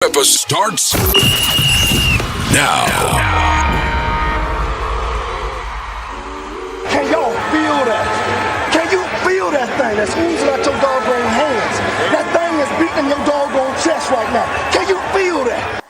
Episode starts now. Can y'all feel that? Can you feel that thing that's oozing out your doggone hands? That thing is beating your doggone chest right now. Can you feel that?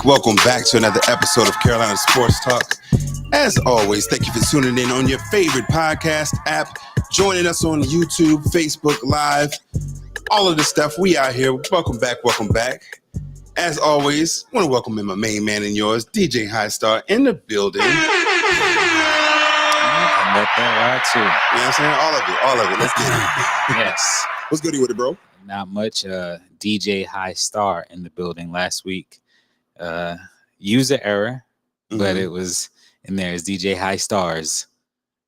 Welcome back to another episode of Carolina Sports Talk. As always, thank you for tuning in on your favorite podcast app, joining us on YouTube, Facebook Live, all of the stuff. We out here. Welcome back. As always, I want to welcome in my main man and yours, DJ High Star, in the building. Let that ride too. You know what I'm saying? All of it. Let's get it. Yes. What's goody with it, bro? Not much. DJ High Star in the building last week. User error, but it was in there as DJ High Stars.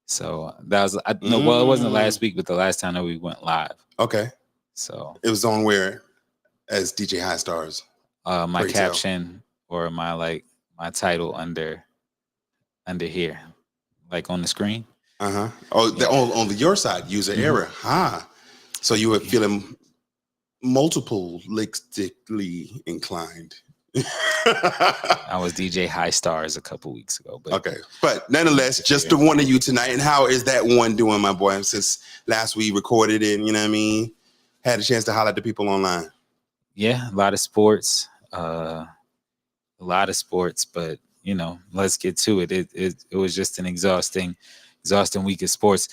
So that was well, it wasn't last week, but the last time that we went live. Okay. So it was on where as DJ High Stars. My caption or my title under here, like on the screen. Oh, on your side, user error. So you were feeling multiplistically inclined. I was DJ High Stars a couple weeks ago. But okay. But nonetheless, just the one of you tonight. And how is that one doing, my boy? Since last we recorded it, you know what I mean? Had a chance to holler at the people online. Yeah, a lot of sports. But you know, let's get to it. It was just an exhausting week of sports.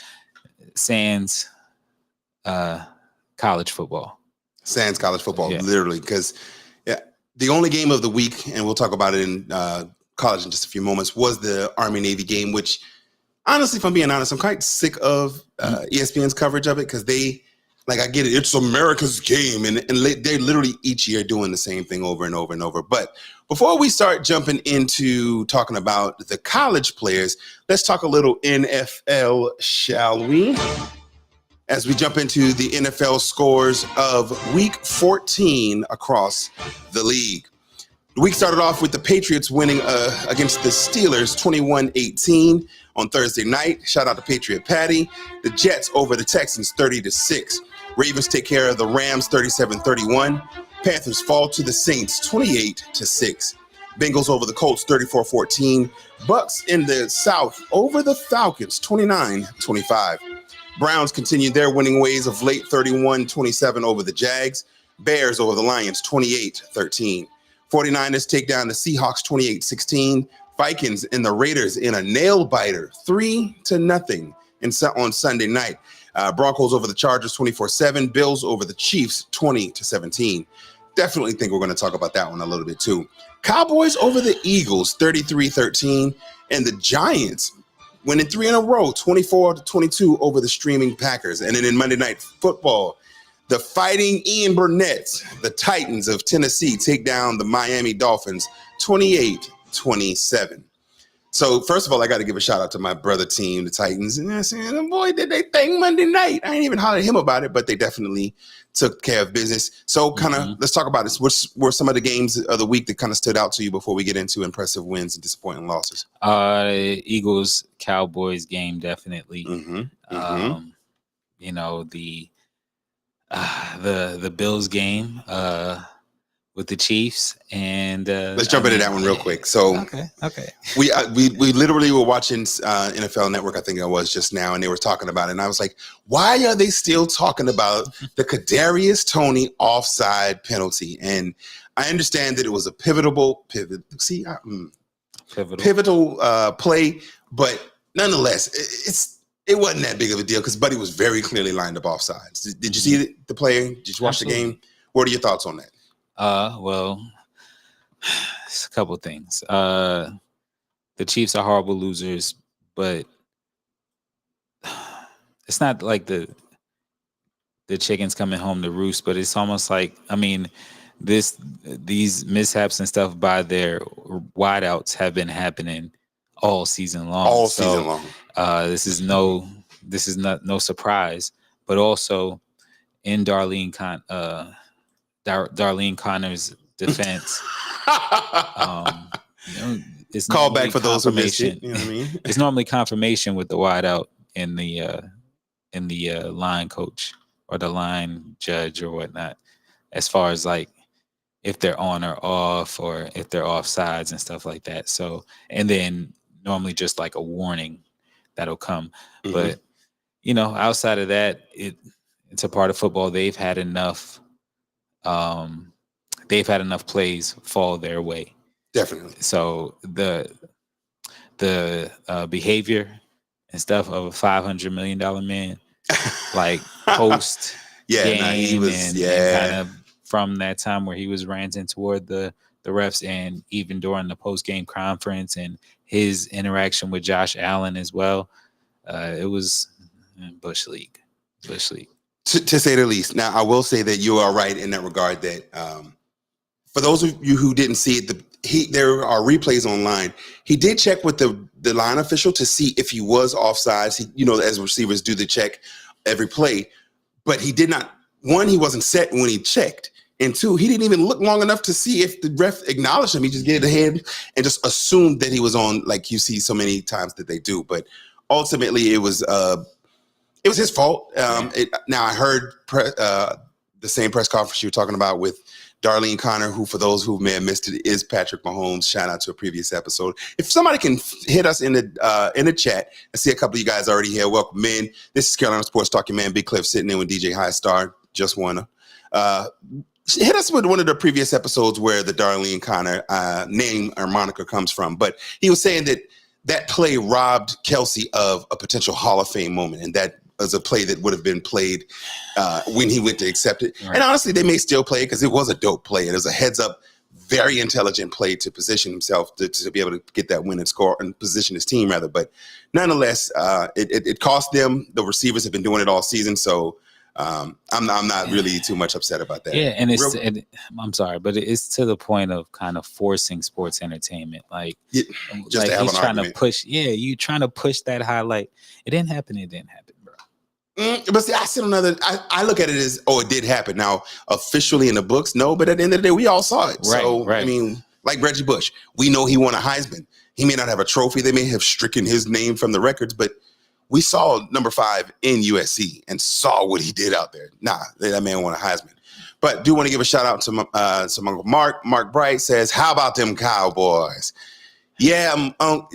Sans college football. Sans college football, yeah. Literally, because the only game of the week, and we'll talk about it in college in just a few moments, was the Army-Navy game, which, honestly, if I'm being honest, I'm quite sick of ESPN's coverage of it because they, I get it, it's America's game, and they're literally each year doing the same thing over and over and over. But before we start jumping into talking about the college players, let's talk a little NFL, shall we? As we jump into the NFL scores of Week 14 across the league. The week started off with the Patriots winning against the Steelers 21-18 on Thursday night. Shout out to Patriot Patty. The Jets over the Texans 30-6. Ravens take care of the Rams 37-31. Panthers fall to the Saints 28-6. Bengals over the Colts 34-14. Bucks in the South over the Falcons 29-25. Browns continued their winning ways of late 31-27 over the Jags. Bears over the Lions 28-13. 49ers take down the Seahawks 28-16. Vikings and the Raiders in a nail-biter 3-0 on Sunday night. Broncos over the Chargers 24-7. Bills over the Chiefs 20-17. Definitely think we're going to talk about that one a little bit too. Cowboys over the Eagles 33-13. And the Giants winning 3 in a row, 24-22 over the streaming Packers. And then in Monday Night Football, the Fighting Ian Burnett's, the Titans of Tennessee, take down the Miami Dolphins 28-27. So first of all, I got to give a shout out to my brother team, the Titans. And I'm saying, boy, did they thing Monday night. I ain't even hollered at him about it, but they definitely took care of business. So kind of let's talk about this. What were some of the games of the week that kind of stood out to you before we get into impressive wins and disappointing losses? Eagles Cowboys game, definitely. You know, the Bills game with the Chiefs, and let's jump into that one real quick. So okay. We literally were watching NFL Network, I think it was just now, and they were talking about it, and I was like, why are they still talking about the Kadarius Toney offside penalty? And I understand that it was a pivotal play, but nonetheless, it wasn't that big of a deal because Buddy was very clearly lined up offsides. Did you see the play? Did you watch the game? What are your thoughts on that? Well, it's a couple things. The Chiefs are horrible losers, but it's not like the chickens coming home to roost, but it's almost like, I mean, these mishaps and stuff by their wideouts have been happening all season long. All season long. This is not no surprise. But also in Darlene Connor's defense, it's Call normally back for those who missed confirmation. it. You know what I mean? It's normally confirmation with the wide out in the line coach or the line judge or whatnot, as far as like if they're on or off or if they're off sides and stuff like that. So, and then normally just like a warning that'll come. Mhm. But outside of that, it's a part of football. They've had enough plays fall their way. Definitely. So the behavior and stuff of a $500 million man, like post game and kind of from that time where he was ranting toward the refs and even during the post game conference and his interaction with Josh Allen as well, it was Bush League. To say the least. Now, I will say that you are right in that regard. That for those of you who didn't see it, there are replays online. He did check with the line official to see if he was offsides. As receivers do the check every play, but he did not. One, he wasn't set when he checked, and two, he didn't even look long enough to see if the ref acknowledged him. He just gave the hand and just assumed that he was on, like you see so many times that they do. But ultimately, it was his fault. Now I heard the same press conference you were talking about with Darlene Connor, who, for those who may have missed it, is Patrick Mahomes. Shout out to a previous episode. If somebody can hit us in the chat, I see a couple of you guys already here. Welcome in. This is Carolina Sports Talk. Your man Big Cliff sitting in with DJ High Star. Just wanna hit us with one of the previous episodes where the Darlene Connor name or moniker comes from. But he was saying that play robbed Kelsey of a potential Hall of Fame moment, and that was a play that would have been played when he went to accept it. Right. And honestly, they may still play it because it was a dope play. It was a heads-up, very intelligent play to position himself to be able to get that win and score and position his team, rather. But nonetheless, it cost them. The receivers have been doing it all season, so I'm not really too much upset about that. Yeah, and I'm sorry, but it's to the point of kind of forcing sports entertainment. Like, just like to have he's an trying argument. to push. Yeah, you trying to push that highlight. It didn't happen, bro. But see, I look at it as, it did happen. Now, officially in the books, no, but at the end of the day, we all saw it. Right, so, right. I mean, like Reggie Bush, we know he won a Heisman. He may not have a trophy. They may have stricken his name from the records, but we saw number 5 in USC and saw what he did out there. Nah, that man won a Heisman. But do want to give a shout out to Uncle Mark. Mark Bright says, how about them Cowboys? Yeah,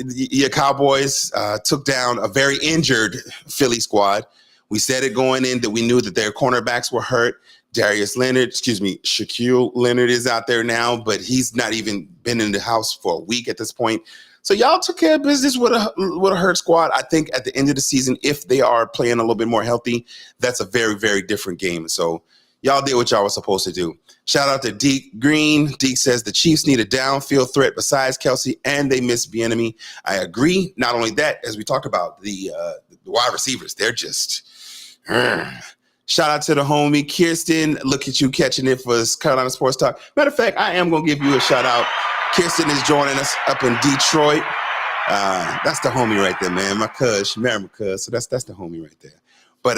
your Cowboys took down a very injured Philly squad. We said it going in that we knew that their cornerbacks were hurt. Shaquille Leonard is out there now, but he's not even been in the house for a week at this point. So y'all took care of business with a hurt squad. I think at the end of the season, if they are playing a little bit more healthy, that's a very, very different game. So y'all did what y'all were supposed to do. Shout out to Deke Green. Deke says the Chiefs need a downfield threat besides Kelsey, and they miss Bieniemy. I agree. Not only that, as we talked about, the wide receivers, they're just... Shout out to the homie Kirsten. Look at you catching it for Carolina Sports Talk. Matter of fact, I am going to give you a shout out. Kirsten is joining us up in Detroit. That's the homie right there, man. My cuz, she married my cuz, so that's the homie right there. But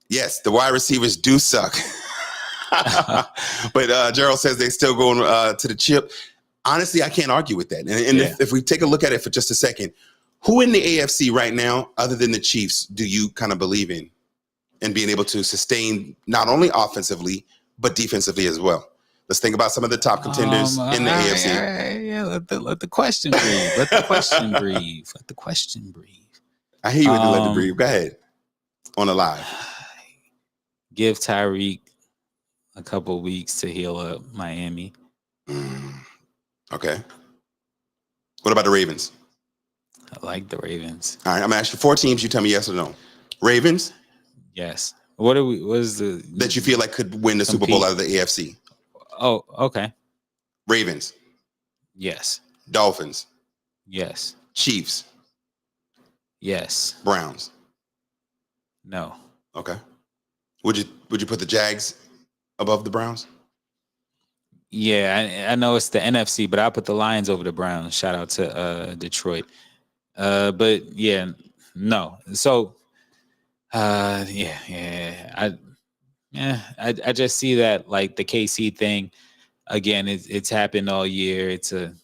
yes, the wide receivers do suck. But Gerald says they're still going to the chip. Honestly, I can't argue with that. And if we take a look at it for just a second, who in the AFC right now, other than the Chiefs, do you kind of believe in and being able to sustain not only offensively, but defensively as well? Let's think about some of the top contenders in the AFC. Yeah, let the question breathe. Let the question breathe. Let the question breathe. I hear you with the let the breathe. Go ahead. On the live. Give Tyreek a couple weeks to heal up Miami. Okay. What about the Ravens? I like the Ravens. All right, I'm going to ask you 4 teams. You tell me yes or no. Ravens? Yes. What is the... that you feel like could win the Super Bowl out of the AFC? Oh, okay. Ravens? Yes. Dolphins? Yes. Chiefs? Yes. Browns? No. Okay. Would you put the Jags above the Browns? Yeah, I know it's the NFC, but I'll put the Lions over the Browns. Shout out to Detroit. But yeah, no. So I just see that like the KC thing again. It's happened all year. It's an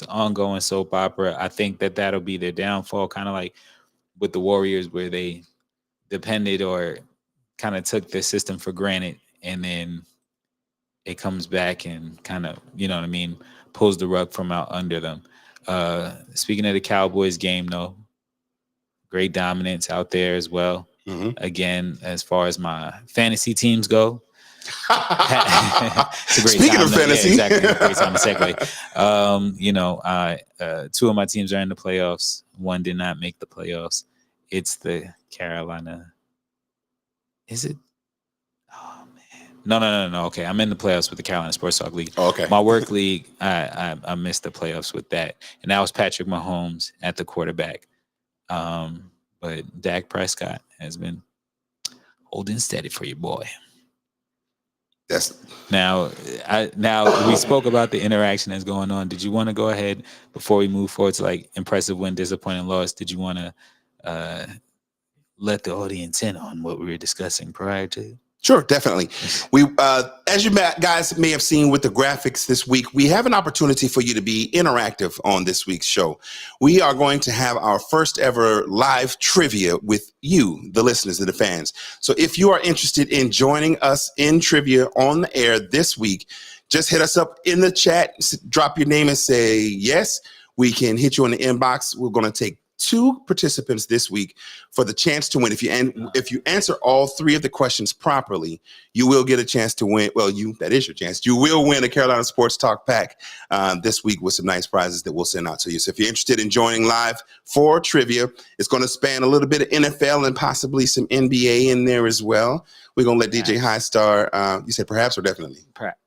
ongoing soap opera. I think that'll be their downfall, kind of like with the Warriors, where they depended or kind of took the system for granted, and then it comes back and kind of, you know what I mean, pulls the rug from out under them. Speaking of the Cowboys game, though, great dominance out there as well. Mm-hmm. Again, as far as my fantasy teams go, it's a great Speaking time of to- fantasy, yeah, exactly, great time to segue. Two of my teams are in the playoffs. One did not make the playoffs. It's the Carolina. Is it? Oh man, no. Okay, I'm in the playoffs with the Carolina Sports Talk League. Oh, okay. My work league, I missed the playoffs with that, and that was Patrick Mahomes at the quarterback. But Dak Prescott has been holding steady for your boy. That's Now we spoke about the interaction that's going on. Did you want to go ahead before we move forward to like impressive win, disappointing loss? Did you want to let the audience in on what we were discussing prior to? Sure, definitely. We, as you guys may have seen with the graphics this week, we have an opportunity for you to be interactive on this week's show. We are going to have our first ever live trivia with you, the listeners, the fans. So if you are interested in joining us in trivia on the air this week, just hit us up in the chat, drop your name and say yes. We can hit you in the inbox. We're going to take 2 participants this week for the chance to win. If you answer all 3 of the questions properly, you will get a chance to win. Well, that is your chance. You will win a Carolina Sports Talk pack this week with some nice prizes that we'll send out to you. So if you're interested in joining live for trivia, it's going to span a little bit of NFL and possibly some NBA in there as well. We're going to let DJ High Star, you said perhaps or definitely?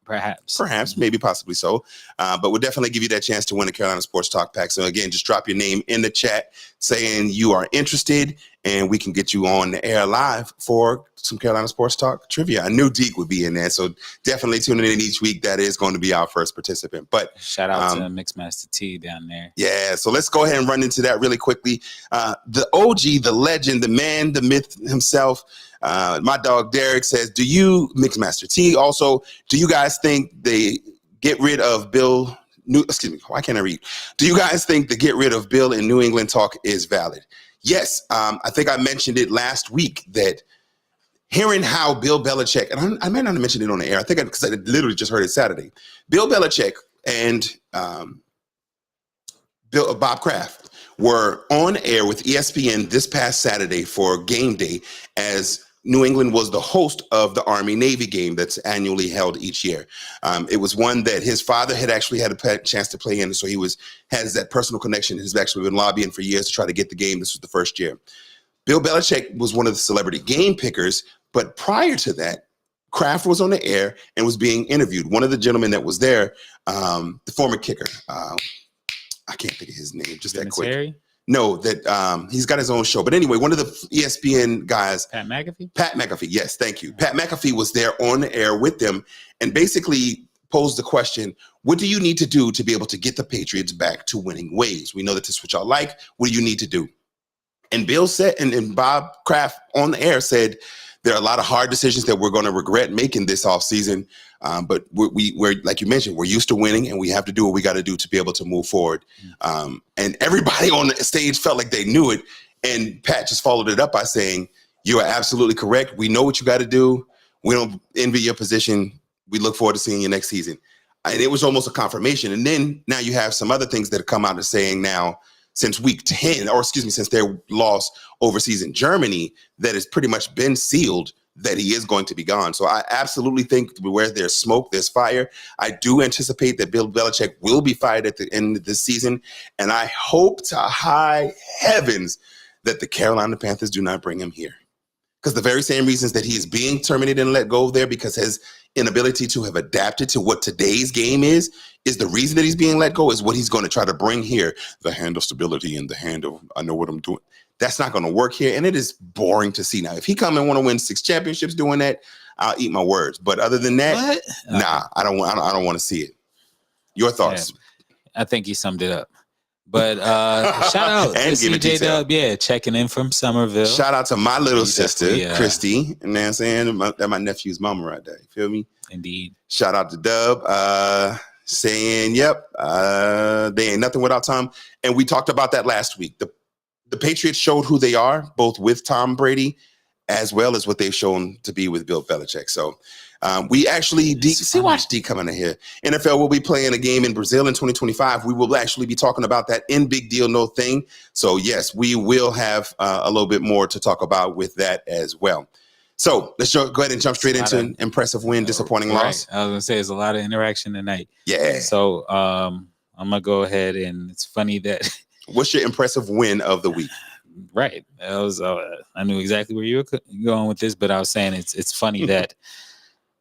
Perhaps, maybe, possibly so. But we'll definitely give you that chance to win a Carolina Sports Talk pack. So again, just drop your name in the chat saying you are interested, and we can get you on the air live for some Carolina Sports Talk trivia. I knew Deke would be in there, so definitely tune in each week. That is going to be our first participant. But shout out to Mixmaster T down there. Yeah, so let's go ahead and run into that really quickly. The OG, the legend, the man, the myth himself, my dog Derek says, do you, Mixmaster T, also, do you guys think they get rid of Bill, why can't I read? Do you guys think the get rid of Bill in New England talk is valid? Yes, I think I mentioned it last week that hearing how Bill Belichick, and I might not have mentioned it on the air, because I literally just heard it Saturday. Bill Belichick and Bob Kraft were on air with ESPN this past Saturday for game day as New England was the host of the Army-Navy game that's annually held each year. It was one that his father had actually had a chance to play in, so he has that personal connection. He's actually been lobbying for years to try to get the game. This was the first year. Bill Belichick was one of the celebrity game pickers, but prior to that, Kraft was on the air and was being interviewed. One of the gentlemen that was there, the former kicker, I can't think of his name just that quick. Terry? No, that he's got his own show. But anyway, one of the ESPN guys, Pat McAfee? Pat McAfee, yes, thank you. Pat McAfee was there on the air with them and basically posed the question, what do you need to do to be able to get the Patriots back to winning ways? We know that this is what y'all like. What do you need to do? And Bill said, and Bob Kraft on the air said, there are a lot of hard decisions that we're going to regret making this offseason. But we're, like you mentioned, we're used to winning and we have to do what we got to do to be able to move forward. And everybody on the stage felt like they knew it. And Pat just followed it up by saying, you are absolutely correct. We know what you got to do. We don't envy your position. We look forward to seeing you next season. And it was almost a confirmation. And then now you have some other things that have come out and saying now, since week 10, or excuse me, since their loss overseas in Germany, that has pretty much been sealed that he is going to be gone. So I absolutely think where there's smoke, there's fire. I do anticipate that Bill Belichick will be fired at the end of this season. And I hope to high heavens that the Carolina Panthers do not bring him here. Because the very same reasons that he is being terminated and let go there, because his inability to have adapted to what today's game is the reason that he's being let go, is what he's going to try to bring here. The hand of stability and the hand of, I know what I'm doing. That's not going to work here. And it is boring to see. Now, if he come and want to win 6 championships doing that, I'll eat my words. But other than that, nah, I don't want to see it. Your thoughts? Yeah, I think he summed it up. But shout out to And give it CJ detail. Dub, yeah, checking in from Somerville. Shout out to my little He sister, definitely, Christy. You know what I'm saying? That my nephew's mama right there. You feel me? Indeed. Shout out to Dub. Saying, yep, they ain't nothing without Tom. And we talked about that last week. The Patriots showed who they are, both with Tom Brady as well as what they've shown to be with Bill Belichick. So we actually, watch D coming in here. NFL will be playing a game in Brazil in 2025. We will actually be talking about that in Big Deal No Thing. So yes, we will have a little bit more to talk about with that as well. So let's go ahead and jump straight into an impressive win, disappointing loss. I was gonna say there's a lot of interaction tonight. Yeah. So I'm gonna go ahead, and it's funny that what's your impressive win of the week? Right. That was I knew exactly where you were going with this, but I was saying it's funny that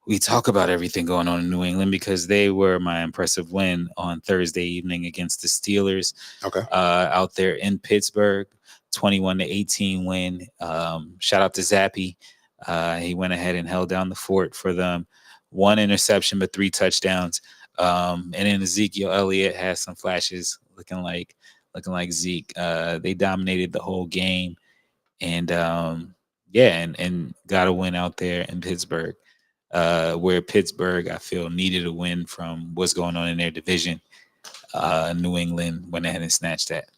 we talk about everything going on in New England because they were my impressive win on Thursday evening against the Steelers. Okay. Out there in Pittsburgh, 21-18 win. Shout out to Zappy. He went ahead and held down the fort for them. 1 interception, but 3 touchdowns. And then Ezekiel Elliott has some flashes looking like Zeke. They dominated the whole game, and and got a win out there in Pittsburgh, where Pittsburgh I feel needed a win from what's going on in their division. New England went ahead and snatched that.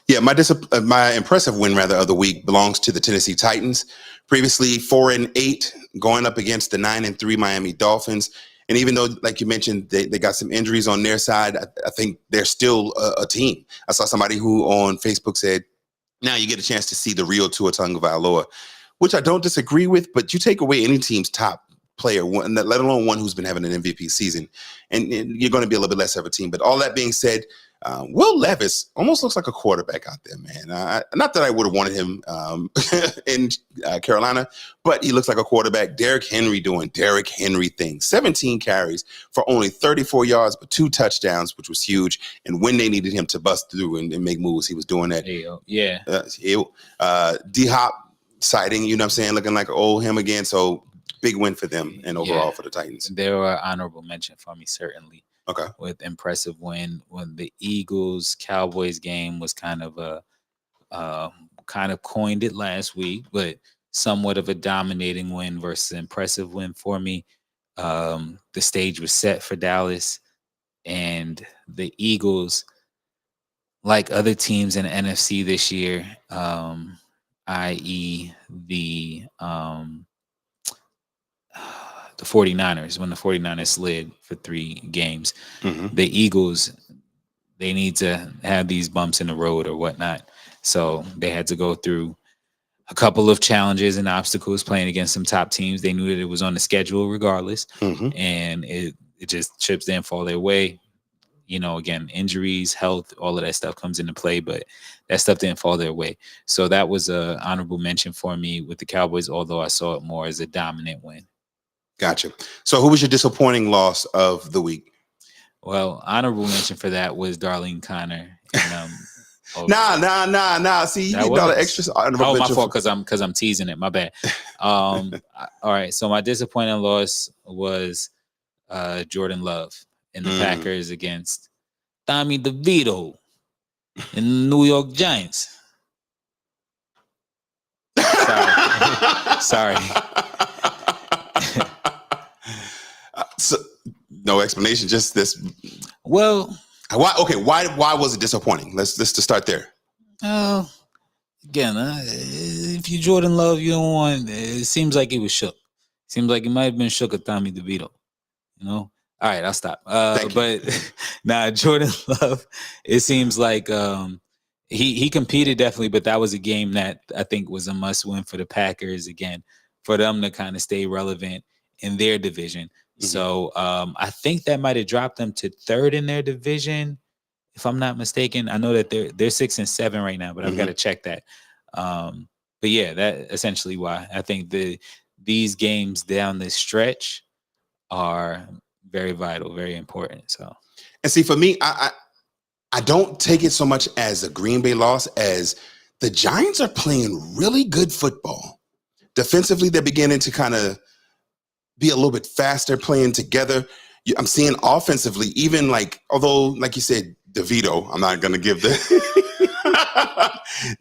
Yeah, my impressive win rather of the week belongs to the Tennessee Titans. Previously 4-8, going up against the 9-3 Miami Dolphins. And even though, like you mentioned, they got some injuries on their side, I think they're still a team. I saw somebody who on Facebook said, now you get a chance to see the real Tua Tagovailoa, which I don't disagree with, but you take away any team's top player, let alone one who's been having an MVP season, and you're going to be a little bit less of a team. But all that being said, Will Levis almost looks like a quarterback out there, man. Not that I would have wanted him in Carolina, but he looks like a quarterback. Derrick Henry doing Derrick Henry things. 17 carries for only 34 yards, but 2 touchdowns, which was huge. And when they needed him to bust through and make moves, he was doing that. Yeah. D-Hop sighting, you know what I'm saying, looking like old him again. So big win for them and overall for the Titans. There were honorable mention for me, certainly. Okay. With impressive win when the Eagles Cowboys game was kind of coined it last week, but somewhat of a dominating win versus impressive win for me. The stage was set for Dallas, and the Eagles, like other teams in the NFC this year, i.e. the 49ers, when the 49ers slid for 3 games, the Eagles, they need to have these bumps in the road or whatnot. So they had to go through a couple of challenges and obstacles playing against some top teams. They knew that it was on the schedule regardless, and it just chips didn't fall their way. You know, again, injuries, health, all of that stuff comes into play, but that stuff didn't fall their way. So that was a honorable mention for me with the Cowboys, although I saw it more as a dominant win. Gotcha. So who was your disappointing loss of the week? Well, honorable mention for that was Darlene Connor. And, Nah. See, you need all the extras. Oh, my fault, because I'm teasing it. My bad. All right. So my disappointing loss was Jordan Love and the Packers against Tommy DeVito and the New York Giants. Sorry. So, no explanation, just this. Well, why was it disappointing? Let's just start there. Again, if you Jordan Love, you don't want. It seems like he was shook. Seems like he might have been shook at Tommy DeVito. You know. All right, I'll stop. But Jordan Love. It seems like he competed definitely, but that was a game that I think was a must win for the Packers. Again, for them to kind of stay relevant in their division. So I think that might have dropped them to 3rd in their division, if I'm not mistaken. I know that they're 6-7 right now, but I've got to check that. But yeah, that essentially why I think these games down this stretch are very vital, very important. So, and see, for me, I don't take it so much as a Green Bay loss as the Giants are playing really good football. Defensively, they're beginning to kind of be a little bit faster playing together. I'm seeing offensively, even although, like you said, DeVito. I'm not going to give the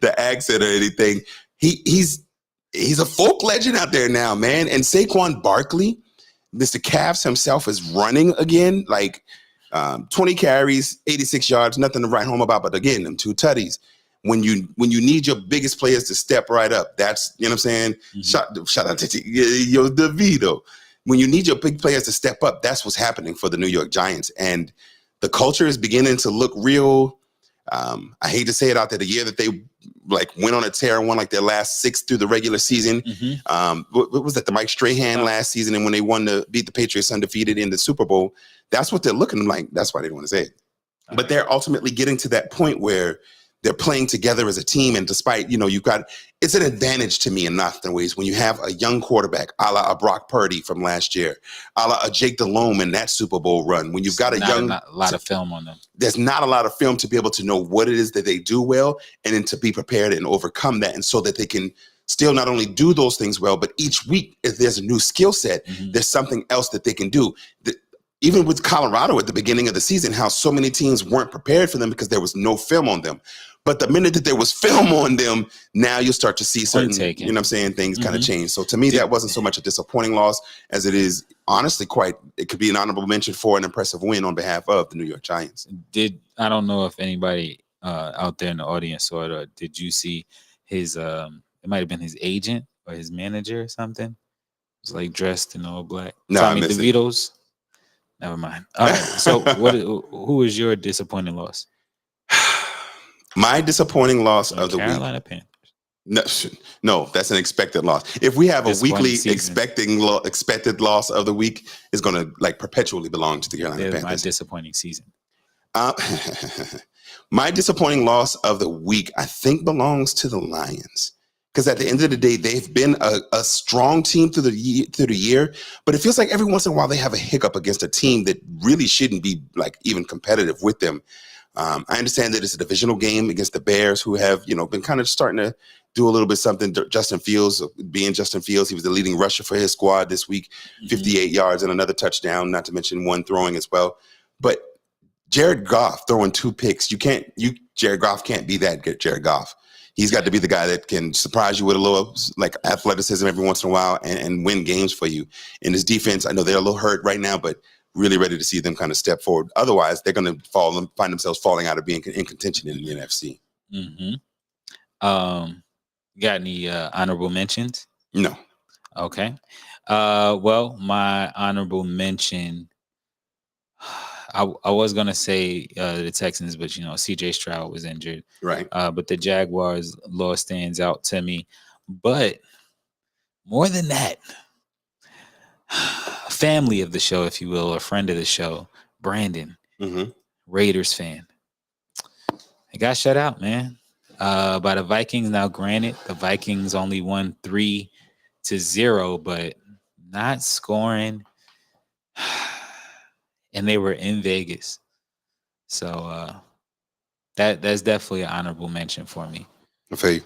the accent or anything. He's a folk legend out there now, man. And Saquon Barkley, Mr. Cavs himself, is running again. Like 20 carries, 86 yards, nothing to write home about. But again, them 2 tutties. When you need your biggest players to step right up, that's, you know what I'm saying? Mm-hmm. Shout out to DeVito. When you need your big players to step up, that's what's happening for the New York Giants. And the culture is beginning to look real. I hate to say it out there, the year that they like went on a tear and won like their last 6 through the regular season. What was that? The Mike Strahan last season, and when they beat the Patriots undefeated in the Super Bowl, that's what they're looking like. That's why they don't want to say it. But they're ultimately getting to that point where they're playing together as a team. And despite, it's an advantage to me in often ways when you have a young quarterback, a la a Brock Purdy from last year, a la a Jake Delhomme in that Super Bowl run. When you've got a lot of film on them. There's not a lot of film to be able to know what it is that they do well and then to be prepared and overcome that. And so that they can still not only do those things well, but each week, if there's a new skill set, there's something else that they can do. Even with Colorado at the beginning of the season, how so many teams weren't prepared for them because there was no film on them. But the minute that there was film on them, now you'll start to see certain, things kind of change. So to me, that wasn't so much a disappointing loss as it is honestly it could be an honorable mention for an impressive win on behalf of the New York Giants. I don't know if anybody out there in the audience saw it, or did you see his, it might have been his agent or his manager or something. It was like dressed in all black. No, Tommy DeVito's. Never mind. All right. So who is your disappointing loss? My disappointing loss of the Carolina week. Panthers. No, that's an expected loss. If we have a weekly season. expected loss of the week, it's going to like perpetually belong to the Carolina Panthers. My disappointing season. My disappointing loss of the week, I think, belongs to the Lions. Because at the end of the day, they've been a strong team through the year, but it feels like every once in a while they have a hiccup against a team that really shouldn't be like even competitive with them. I understand that it's a divisional game against the Bears, who have been kind of starting to do a little bit something. Justin Fields, he was the leading rusher for his squad this week, 58 yards and another touchdown, not to mention one throwing as well. But Jared Goff throwing 2 picks, Jared Goff can't be that good. Jared Goff. He's got to be the guy that can surprise you with a little like athleticism every once in a while and win games for you. In his defense, I know they're a little hurt right now, but really ready to see them kind of step forward. Otherwise, they're going to find themselves falling out of being in contention in the NFC. Got any honorable mentions? No. Okay. Well, my honorable mention, I was going to say the Texans, but, CJ Stroud was injured. Right. But the Jaguars loss stands out to me. But more than that, family of the show, if you will, or friend of the show, Brandon, Raiders fan. It got shut out, man, by the Vikings. Now, granted, the Vikings only won 3-0, but not scoring. And they were in Vegas. So that's definitely an honorable mention for me. Okay.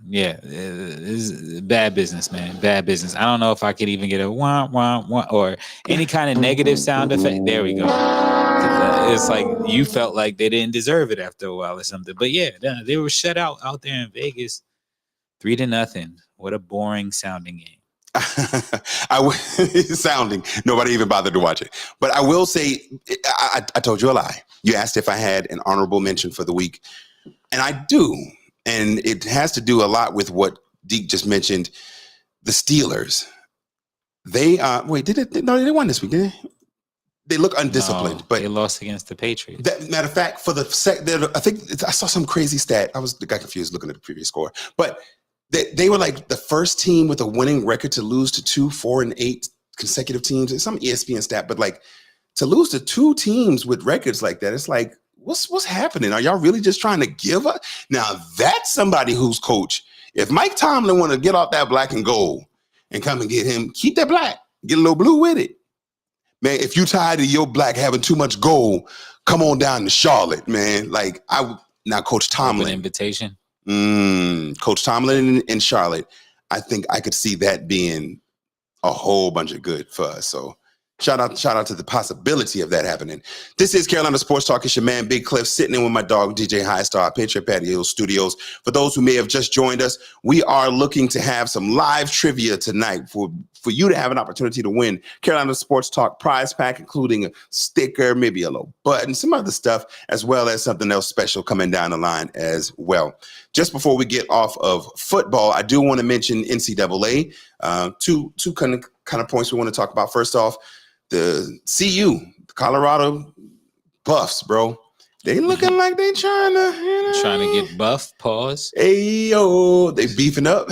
It's bad business, man. Bad business. I don't know if I could even get a wah, wah, wah, or any kind of negative sound effect. There we go. It's like you felt like they didn't deserve it after a while or something. But yeah, they were shut out there in Vegas, 3-0. What a boring sounding game. Sounding. Nobody even bothered to watch it. But I will say, I told you a lie. You asked if I had an honorable mention for the week, and I do. And it has to do a lot with what Deke just mentioned. The Steelers. They they won this week, didn't they? They look undisciplined, but they lost against the Patriots. Matter of fact, for the I think I saw some crazy stat. I got confused looking at the previous score, but they were like the first team with a winning record to lose to 2, 4, and 8 consecutive teams. It's some ESPN stat, but like to lose to 2 teams with records like that, it's like, what's happening? Are y'all really just trying to give up? Now that's somebody who's coach. If Mike Tomlin want to get off that black and gold and come and get him, keep that black, get a little blue with it. Man, if you tired of your black having too much gold, come on down to Charlotte, man. Like Coach Tomlin. An invitation. Coach Tomlin in Charlotte, I think I could see that being a whole bunch of good for us. So Shout out to the possibility of that happening. This is Carolina Sports Talk. It's your man, Big Cliff, sitting in with my dog, DJ High Star, Patriot Patio Studios. For those who may have just joined us, we are looking to have some live trivia tonight for you to have an opportunity to win Carolina Sports Talk prize pack, including a sticker, maybe a little button, some other stuff, as well as something else special coming down the line as well. Just before we get off of football, I do want to mention NCAA. Two kind of points we want to talk about. First off, the CU, Colorado Buffs, bro. They looking like they trying to get buff. Pause. Hey yo, they beefing up.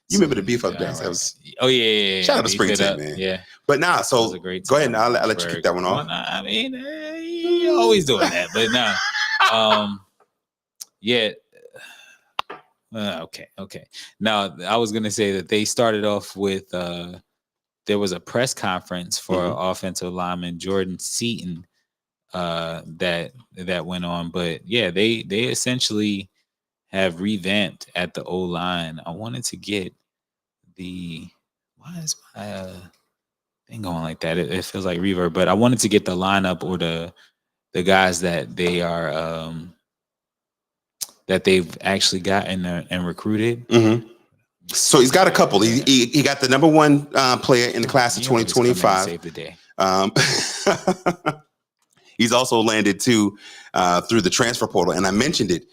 You remember the beef up dance? That was, yeah. Shout out to Springton, man. Yeah. But now, so go ahead and I'll let you kick that one off. I mean, you're always doing that, but now, yeah. Okay. Now, I was gonna say that they started off with there was a press conference for offensive lineman Jordan Seaton that went on, but yeah, they essentially have revamped at the O-line. I wanted to get why is my thing going like that? It feels like reverb, but I wanted to get the lineup or the guys that they are that they've actually gotten and recruited. Mm-hmm. So he's got a couple. He got the number one player in the class of 2025. Save the day. He's also landed two through the transfer portal, and I mentioned it.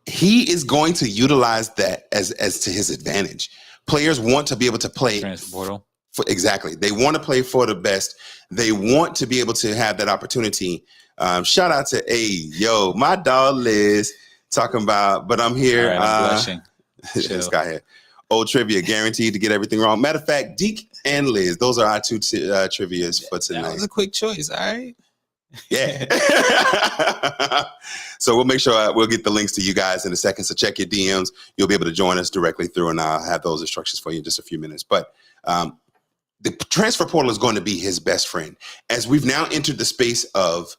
He is going to utilize that as to his advantage. Players want to be able to play transfer portal. Exactly. They want to play for the best. They want to be able to have that opportunity. Shout out to my dog Liz talking about, but I'm here. Right, I'm blushing. This guy here. Old trivia, guaranteed to get everything wrong. Matter of fact, Deke and Liz, those are our two trivias for tonight. That was a quick choice. All right. Yeah. So we'll make sure we'll get the links to you guys in a second. So check your DMs. You'll be able to join us directly through, and I'll have those instructions for you in just a few minutes. But the transfer portal is going to be his best friend. As we've now entered the space of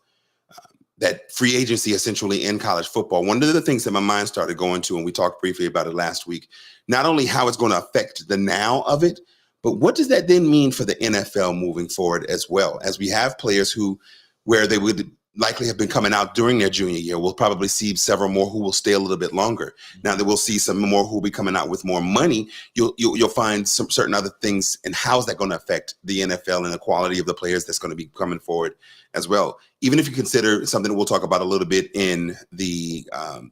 that free agency essentially in college football, one of the things that my mind started going to, and we talked briefly about it last week, not only how it's going to affect the now of it, but what does that then mean for the NFL moving forward as well? As we have players where they would likely have been coming out during their junior year, we'll probably see several more who will stay a little bit longer. Now that we'll see some more who will be coming out with more money, you'll find some certain other things, and how's that going to affect the NFL and the quality of the players that's going to be coming forward as well. Even if you consider something that we'll talk about a little bit in the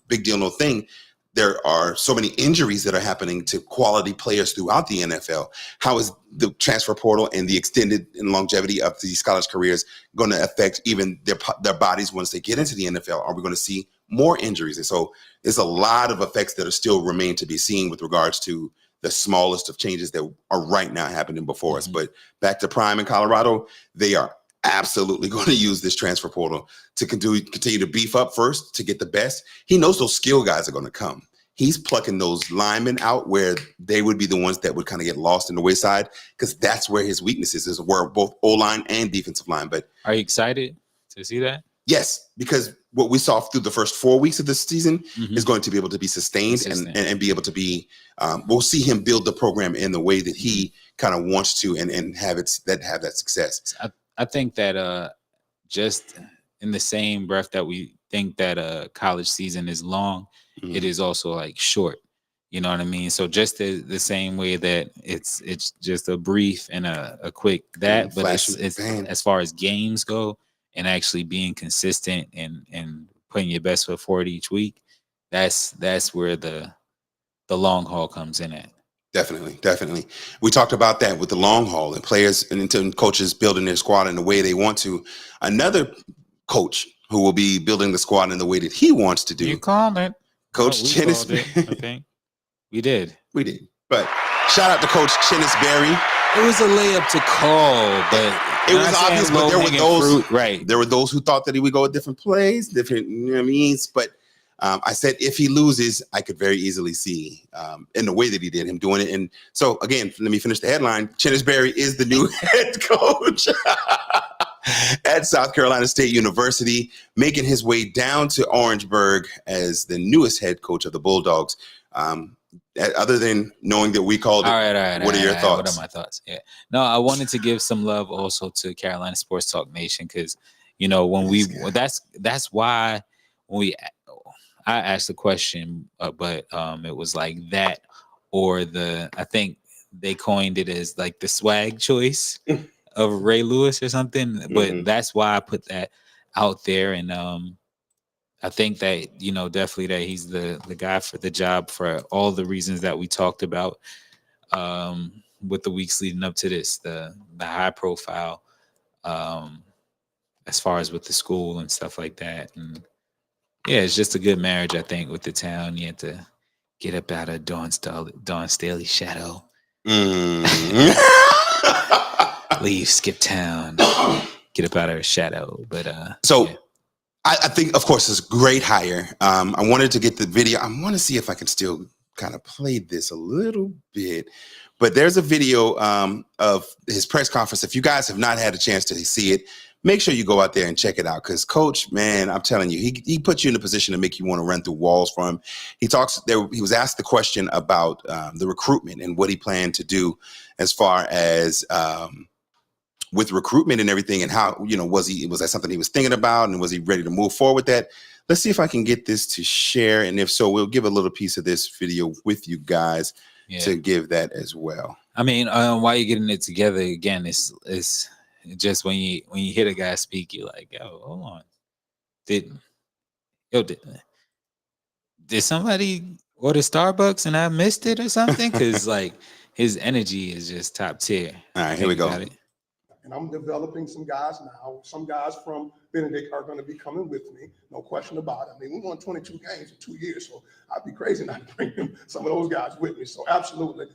Big Deal No Thing, there are so many injuries that are happening to quality players throughout the NFL. How is the transfer portal and the extended and longevity of these college careers going to affect even their bodies once they get into the NFL? Are we going to see more injuries? And so there's a lot of effects that are still remain to be seen with regards to the smallest of changes that are right now happening before us. But back to Prime in Colorado, they are absolutely going to use this transfer portal to continue to beef up first to get the best. He knows those skill guys are going to come. He's plucking those linemen out where they would be the ones that would kind of get lost in the wayside, because that's where his weaknesses is, where both O-line and defensive line. But are you excited to see that? Yes, because what we saw through the first 4 weeks of this season is going to be able to be sustained and be able to be, we'll see him build the program in the way that he kind of wants to and have that success. I think that just in the same breath that we think that a college season is long, it is also like short. You know what I mean? So just the same way that it's just a brief and a quick but it's as far as games go and actually being consistent and putting your best foot forward each week, that's where the long haul comes in at. Definitely. We talked about that with the long haul and players and coaches building their squad in the way they want to. Another coach who will be building the squad in the way that he wants to do. You called it. Coach Chennis. I think we did. But shout out to Coach Chennis Berry. It was a layup to call, but it was obvious. But there were those, right? There were those who thought that he would go a different place, different. You know what I mean? But I said if he loses, I could very easily see in the way that he did him doing it. And so again, let me finish the headline. Chennis Berry is the new head coach. at South Carolina State University, making his way down to Orangeburg as the newest head coach of the Bulldogs. Other than knowing that we called it, all right. what are your thoughts? What are my thoughts? Yeah. No, I wanted to give some love also to Carolina Sports Talk Nation because, that's why when I asked the question, but it was like that or I think they coined it as like the swag choice of Ray Lewis or something. But that's why I put that out there. And I think that, definitely that he's the guy for the job for all the reasons that we talked about with the weeks leading up to this, the high profile as far as with the school and stuff like that. And yeah, it's just a good marriage, I think, with the town. You have to get up out of Dawn Staley's shadow. Leave, skip town, get up out of her shadow. But yeah. I think, of course, it's a great hire. I wanted to get the video. I want to see if I can still kind of play this a little bit. But there's a video of his press conference. If you guys have not had a chance to see it, make sure you go out there and check it out. Because Coach, man, I'm telling you, he puts you in a position to make you want to run through walls for him. He was asked the question about the recruitment and what he planned to do as far as with recruitment and everything, and how, was that something he was thinking about, and was he ready to move forward with that? Let's see if I can get this to share, and if so, we'll give a little piece of this video with you guys to give that as well. I mean, while you're getting it together, again, it's just when you hear the guy speak, you're like, yo, hold on, did somebody order Starbucks and I missed it or something? Because like his energy is just top tier. All right, here we go. And I'm developing some guys now. Some guys from Benedict are going to be coming with me, no question about it. I mean, we won 22 games in 2 years, so I'd be crazy not to bring some of those guys with me. So absolutely,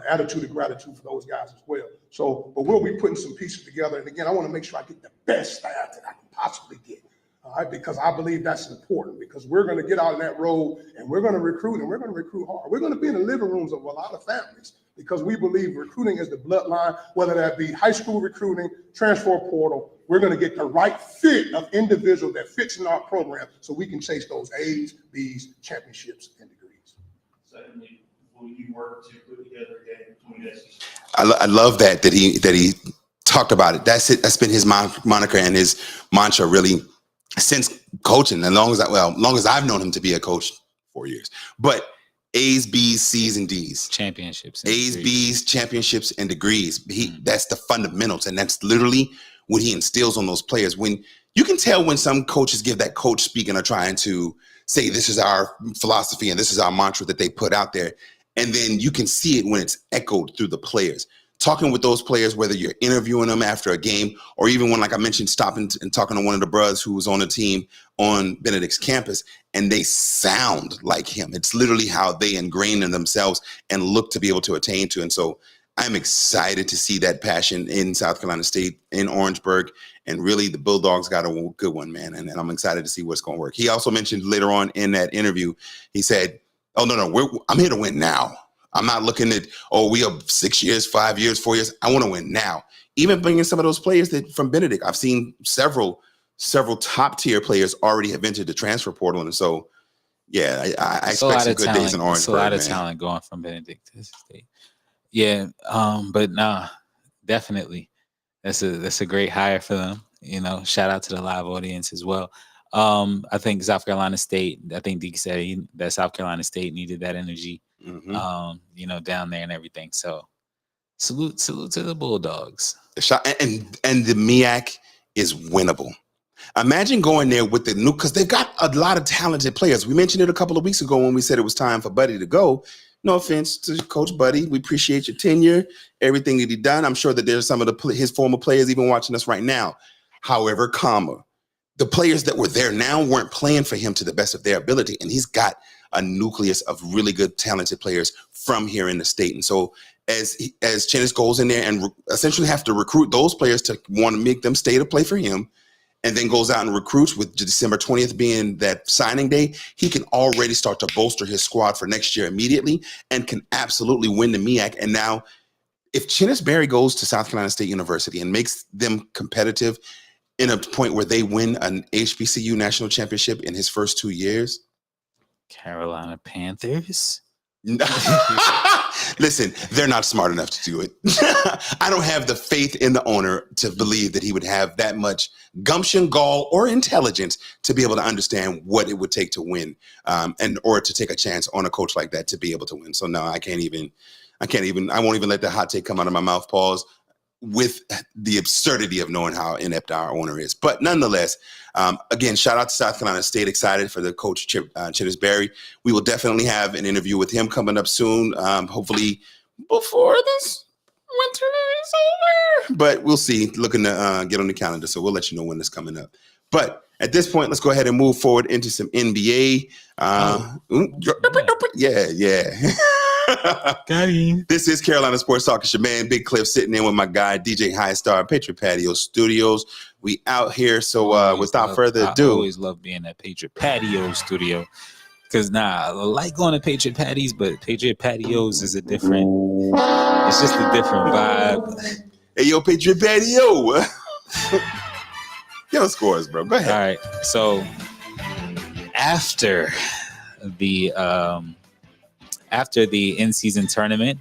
attitude of gratitude for those guys as well. So, but we'll be putting some pieces together. And again, I want to make sure I get the best staff that I can possibly get. All right, because I believe that's important, because we're going to get out on that road and we're going to recruit, and we're going to recruit hard. We're going to be in the living rooms of a lot of families, because we believe recruiting is the bloodline, whether that be high school recruiting, transfer portal. We're going to get the right fit of individual that fits in our program so we can chase those A's, B's, championships, and degrees. Secondly, will you work to put together a game between SEC? I love that he talked about it. That's it. That's been his moniker and his mantra really since coaching. As long as I've known him to be a coach, 4 years. But A's, B's, C's, and D's. Championships. A's, B's, championships, and degrees. That's the fundamentals, and that's literally what he instills on those players. When you can tell when some coaches give that coach speak and are trying to say, this is our philosophy and this is our mantra that they put out there. And then you can see it when it's echoed through the players. Talking with those players, whether you're interviewing them after a game, or even when, like I mentioned, stopping and talking to one of the brothers who was on the team on Benedict's campus, and they sound like him. It's literally how they ingrain in themselves and look to be able to attain to. And so I'm excited to see that passion in South Carolina State, in Orangeburg, and really the Bulldogs got a good one, man. And I'm excited to see what's going to work. He also mentioned later on in that interview, he said, oh, no, I'm here to win now. I'm not looking at, we have 6 years, 5 years, 4 years. I want to win now. Even bringing some of those players from Benedict. I've seen several top tier players already have entered the transfer portal. And so, yeah, I expect some good days in Orangeburg. It's a lot of talent going from Benedict to State. Yeah, but nah, definitely. That's a great hire for them. Shout out to the live audience as well. I think South Carolina State, I think Deke said that South Carolina State needed that energy. Mm-hmm. Down there and everything. So salute to the Bulldogs. And the MEAC is winnable. Imagine going there with the new, because they've got a lot of talented players. We mentioned it a couple of weeks ago when we said it was time for Buddy to go. No offense to Coach Buddy. We appreciate your tenure, everything that he done. I'm sure that there's some of his former players even watching us right now. However, the players that were there now weren't playing for him to the best of their ability. And he's got a nucleus of really good, talented players from here in the state. And so as Chennis goes in there and essentially have to recruit those players to want to make them stay to play for him, and then goes out and recruits, with December 20th being that signing day, he can already start to bolster his squad for next year immediately and can absolutely win the MEAC. And now if Chennis Berry goes to South Carolina State University and makes them competitive in a point where they win an HBCU national championship in his first 2 years? Carolina Panthers. Listen, they're not smart enough to do it. I don't have the faith in the owner to believe that he would have that much gumption, gall, or intelligence to be able to understand what it would take to win, or to take a chance on a coach like that to be able to win. So no, I won't even let the hot take come out of my mouth, pause, with the absurdity of knowing how inept our owner is. But nonetheless, again, shout out to South Carolina State. Excited for the coach, Chinnis Berry. We will definitely have an interview with him coming up soon, hopefully before this winter is over. But we'll see. Looking to get on the calendar, so we'll let you know when it's coming up. But at this point, let's go ahead and move forward into some NBA. Yeah. Got him. This is Carolina Sports Talk. It's your man, Big Cliff, sitting in with my guy, DJ High Star, Patriot Patio Studios. We out here. So without further ado. I always love being at Patriot Patio Studio. Because I like going to Patriot Patties, but Patriot Patios is it's just a different vibe. Hey, yo, Patriot Patio. Give us scores, bro. Go ahead. All right. So after the in-season tournament,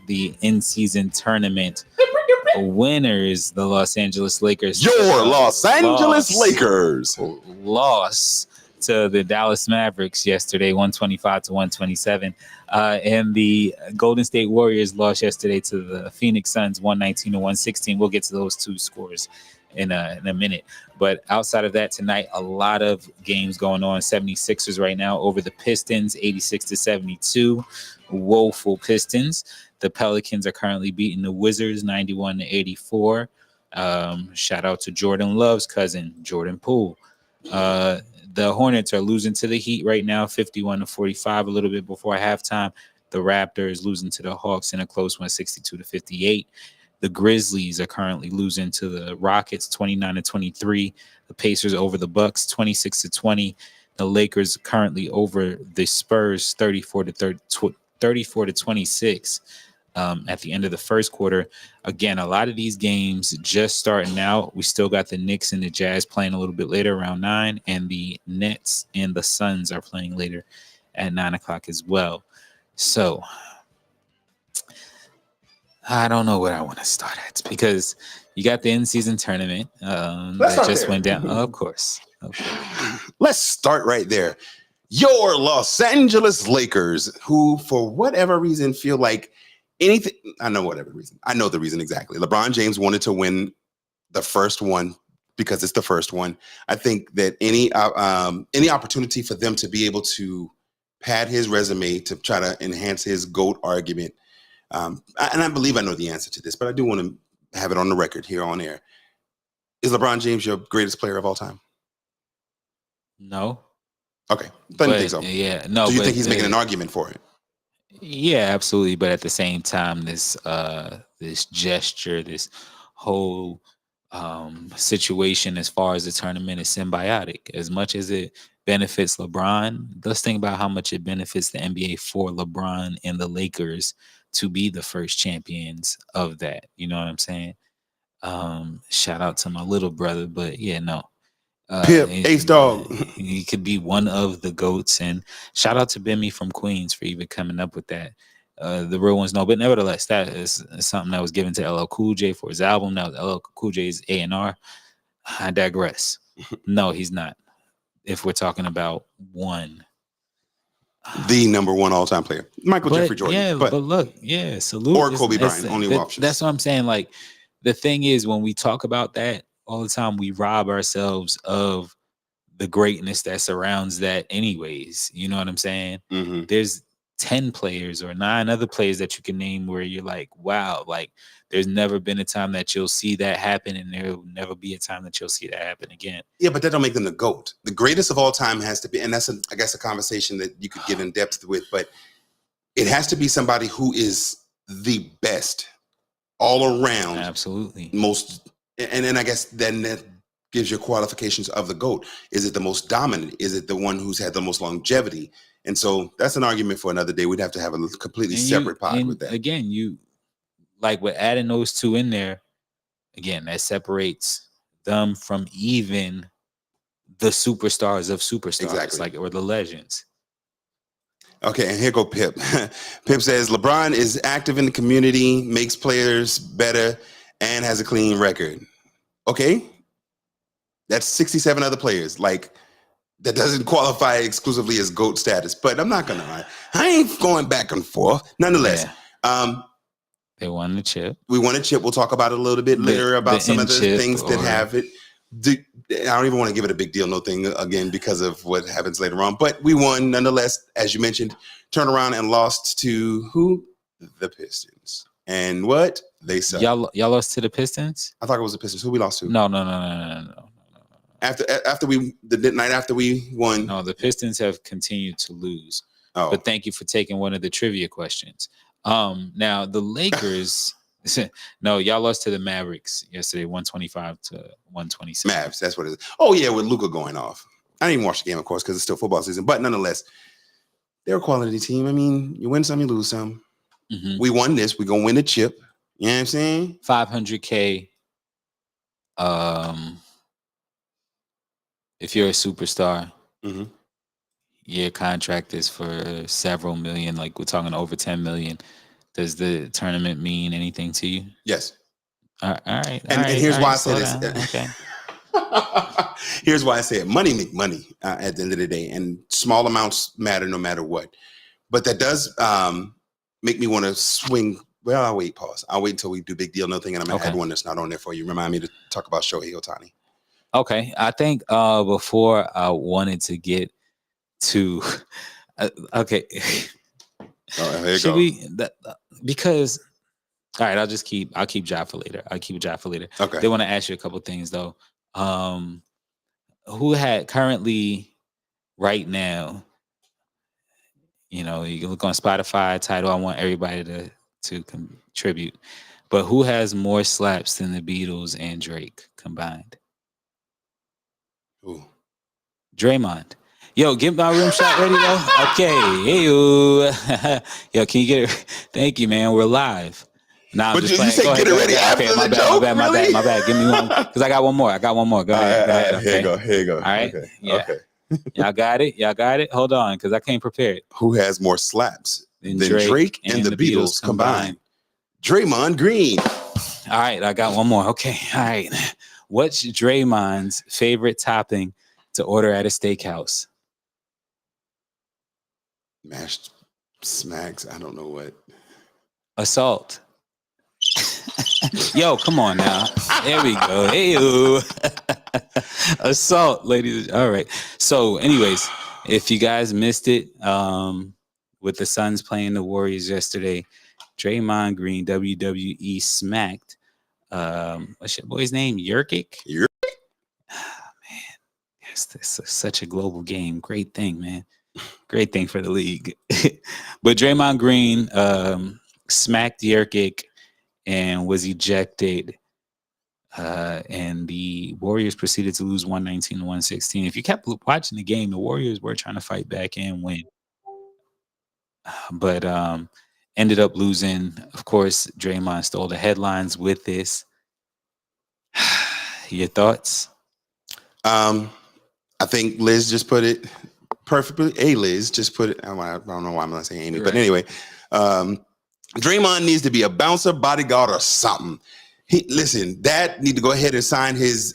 winners, the Los Angeles Lakers. Your Los Angeles Lakers lost to the Dallas Mavericks yesterday, 125-127. And the Golden State Warriors lost yesterday to the Phoenix Suns, 119-116. We'll get to those two scores in a minute. But outside of that, tonight, a lot of games going on. 76ers right now over the Pistons, 86-72. Woeful Pistons. The Pelicans are currently beating the Wizards, 91-84. Shout out to Jordan Love's cousin, Jordan Poole. The Hornets are losing to the Heat right now, 51-45, a little bit before halftime. The Raptors losing to the Hawks in a close one, 62-58. The Grizzlies are currently losing to the Rockets, 29-23. The Pacers over the Bucks, 26-20. The Lakers currently over the Spurs, 34-26. At the end of the first quarter. Again, a lot of these games just starting out. We still got the Knicks and the Jazz playing a little bit later, around 9, and the Nets and the Suns are playing later at 9 o'clock as well. So I don't know where I want to start at, because you got the in-season tournament that just went down. Of course. Let's start right there. Your Los Angeles Lakers, who for whatever reason feel like anything, I know whatever reason. I know the reason exactly. LeBron James wanted to win the first one because it's the first one. I think that any opportunity for them to be able to pad his resume to try to enhance his GOAT argument, and I believe I know the answer to this, but I do want to have it on the record here on air. Is LeBron James your greatest player of all time? No. Okay. Didn't think so. Yeah. No. Do you think he's making an argument for it? Yeah, absolutely. But at the same time, this gesture, this whole situation as far as the tournament is symbiotic. As much as it benefits LeBron, let's think about how much it benefits the NBA for LeBron and the Lakers to be the first champions of that. You know what I'm saying? Shout out to my little brother, but yeah, no. Pip, Ace Dog. He could be one of the GOATs. And shout out to Bimmy from Queens for even coming up with that. The real ones know. But nevertheless, that is something that was given to LL Cool J for his album. That was LL Cool J's A&R. I digress. No, he's not. If we're talking about one. The number one all-time player. Michael Jeffrey Jordan. Yeah, but look, yeah, salute. Or Kobe Bryant, only options. That's what I'm saying. Like, the thing is, when we talk about that, all the time we rob ourselves of the greatness that surrounds that anyways. You know what I'm saying? Mm-hmm. There's 10 players or 9 other players that you can name where you're like, wow, like there's never been a time that you'll see that happen, and there will never be a time that you'll see that happen again. Yeah, but that don't make them the GOAT. The greatest of all time has to be, and that's, I guess, a conversation that you could get in depth with, but it has to be somebody who is the best all around. Absolutely. Most. And then I guess then that gives you qualifications of the GOAT. Is it the most dominant? Is it the one who's had the most longevity? And so that's an argument for another day. We'd have to have a completely separate pod with that. Again, you like with adding those two in there, again, that separates them from even the superstars of superstars, Exactly. like, or the legends. Okay, and here go Pip. Pip says LeBron is active in the community, makes players better, and has a clean record. Okay, that's 67 other players. Like, that doesn't qualify exclusively as GOAT status, but I'm not gonna lie. I ain't going back and forth. Nonetheless, They won the chip. we won a chip. We'll talk about it a little bit later about some of the in-chip things that or- have it. I don't even want to give it a big deal, no thing again, because of what happens later on. But we won nonetheless, as you mentioned, turned around and lost to who? The Pistons. And what? They suck. Y'all lost to the Pistons? I thought it was the Pistons. Who we lost to? No. After the night after we won. No, the Pistons have continued to lose. Oh, But thank you for taking one of the trivia questions. Now the Lakers, no, y'all lost to the Mavericks yesterday, 125 to 127. Mavs. That's what it is. Oh yeah, with Luka going off. I didn't even watch the game, of course, because it's still football season. But nonetheless, they're a quality team. I mean, you win some, you lose some. Mhm. We won this. We're gonna win the chip. You know what I'm saying? $500K. If you're a superstar, Mhm. your contract is for several million. Like, we're talking over 10 million. Does the tournament mean anything to you? Yes. All right. And here's why I say slow this. down. Okay. Here's why I say it. Money make money at the end of the day, and small amounts matter no matter what. But that does make me want to swing. Well, I'll wait. Pause. I'll wait until we do big deal. No thing, and I'm gonna Okay. add one that's not on there for you. Remind me to talk about Shohei Ohtani. Okay. I think before I wanted to get to okay. Oh, there you Should go. we because all right, I'll keep Ja for later. I'll keep Ja for later. Okay. They want to ask you a couple things though. Who had currently right now, you can look on Spotify title. I want everybody to contribute. But who has more slaps than the Beatles and Drake combined? Ooh. Draymond. Yo, get my rim shot ready though. Okay. Hey, yo, can you get it? Thank you, man. We're live. Nah, I'm But just you playing. said Go get ahead, it ready go ahead. after Okay, the joke, really? my bad. Give me one because I got one more. Go ahead. Here you Okay. go. Here you go. All right. Okay. Yeah. Okay. Y'all got it. Hold on, because I came prepared. Who has more slaps Than than Drake and the Beatles combined? Draymond Green. All right, I got one more. Okay. All right. What's Draymond's favorite topping to order at a steakhouse? Mashed smacks. I don't know what. Assault. Yo, come on now. There we go. Hey, assault, ladies. All right. So, anyways, if you guys missed it, with the Suns playing the Warriors yesterday, Draymond Green WWE smacked. What's your boy's name? Yurkic. Yurkic? Man, yes, this is such a global game. Great thing, man. Great thing for the league. But Draymond Green smacked Yurkic and was ejected. And the Warriors proceeded to lose 119 to 116. If you kept watching the game, the Warriors were trying to fight back and win. But ended up losing. Of course, Draymond stole the headlines with this. Your thoughts? I think Liz just put it perfectly. Hey, Liz just put it. I don't know why I'm not saying Amy, but Right. anyway, Draymond needs to be a bouncer, bodyguard, or something. Listen, Dad need to go ahead and sign his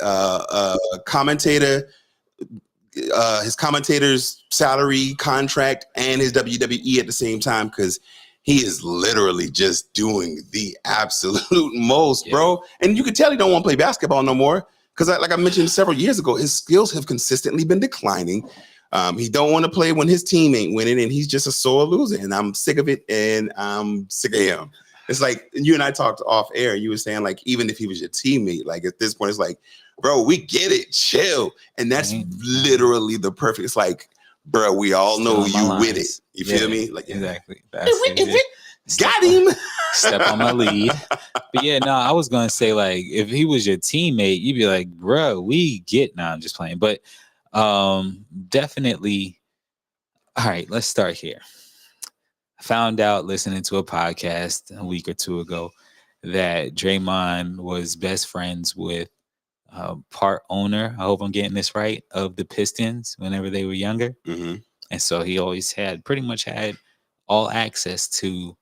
commentator's salary contract and his WWE at the same time, because he is literally just doing the absolute most, bro. And you can tell he don't want to play basketball no more, because like I mentioned several years ago, his skills have consistently been declining. He don't want to play when his team ain't winning, and he's just a sore loser. And I'm sick of it, and I'm sick of him. It's like you and I talked off air. You were saying, like, even if he was your teammate, like at this point, it's like, bro, we get it, chill. And that's literally the perfect. It's like, bro, we all know you with it. You feel me? Like, Exactly. Got him. Step on my lead. But yeah, no, I was gonna say, like, if he was your teammate, you'd be like, bro, we get. Nah, I'm just playing. But definitely. All right, let's start here. I found out listening to a podcast a week or two ago that Draymond was best friends with part owner, I hope I'm getting this right, of the Pistons whenever they were younger. Mm-hmm. And so he always pretty much had all access to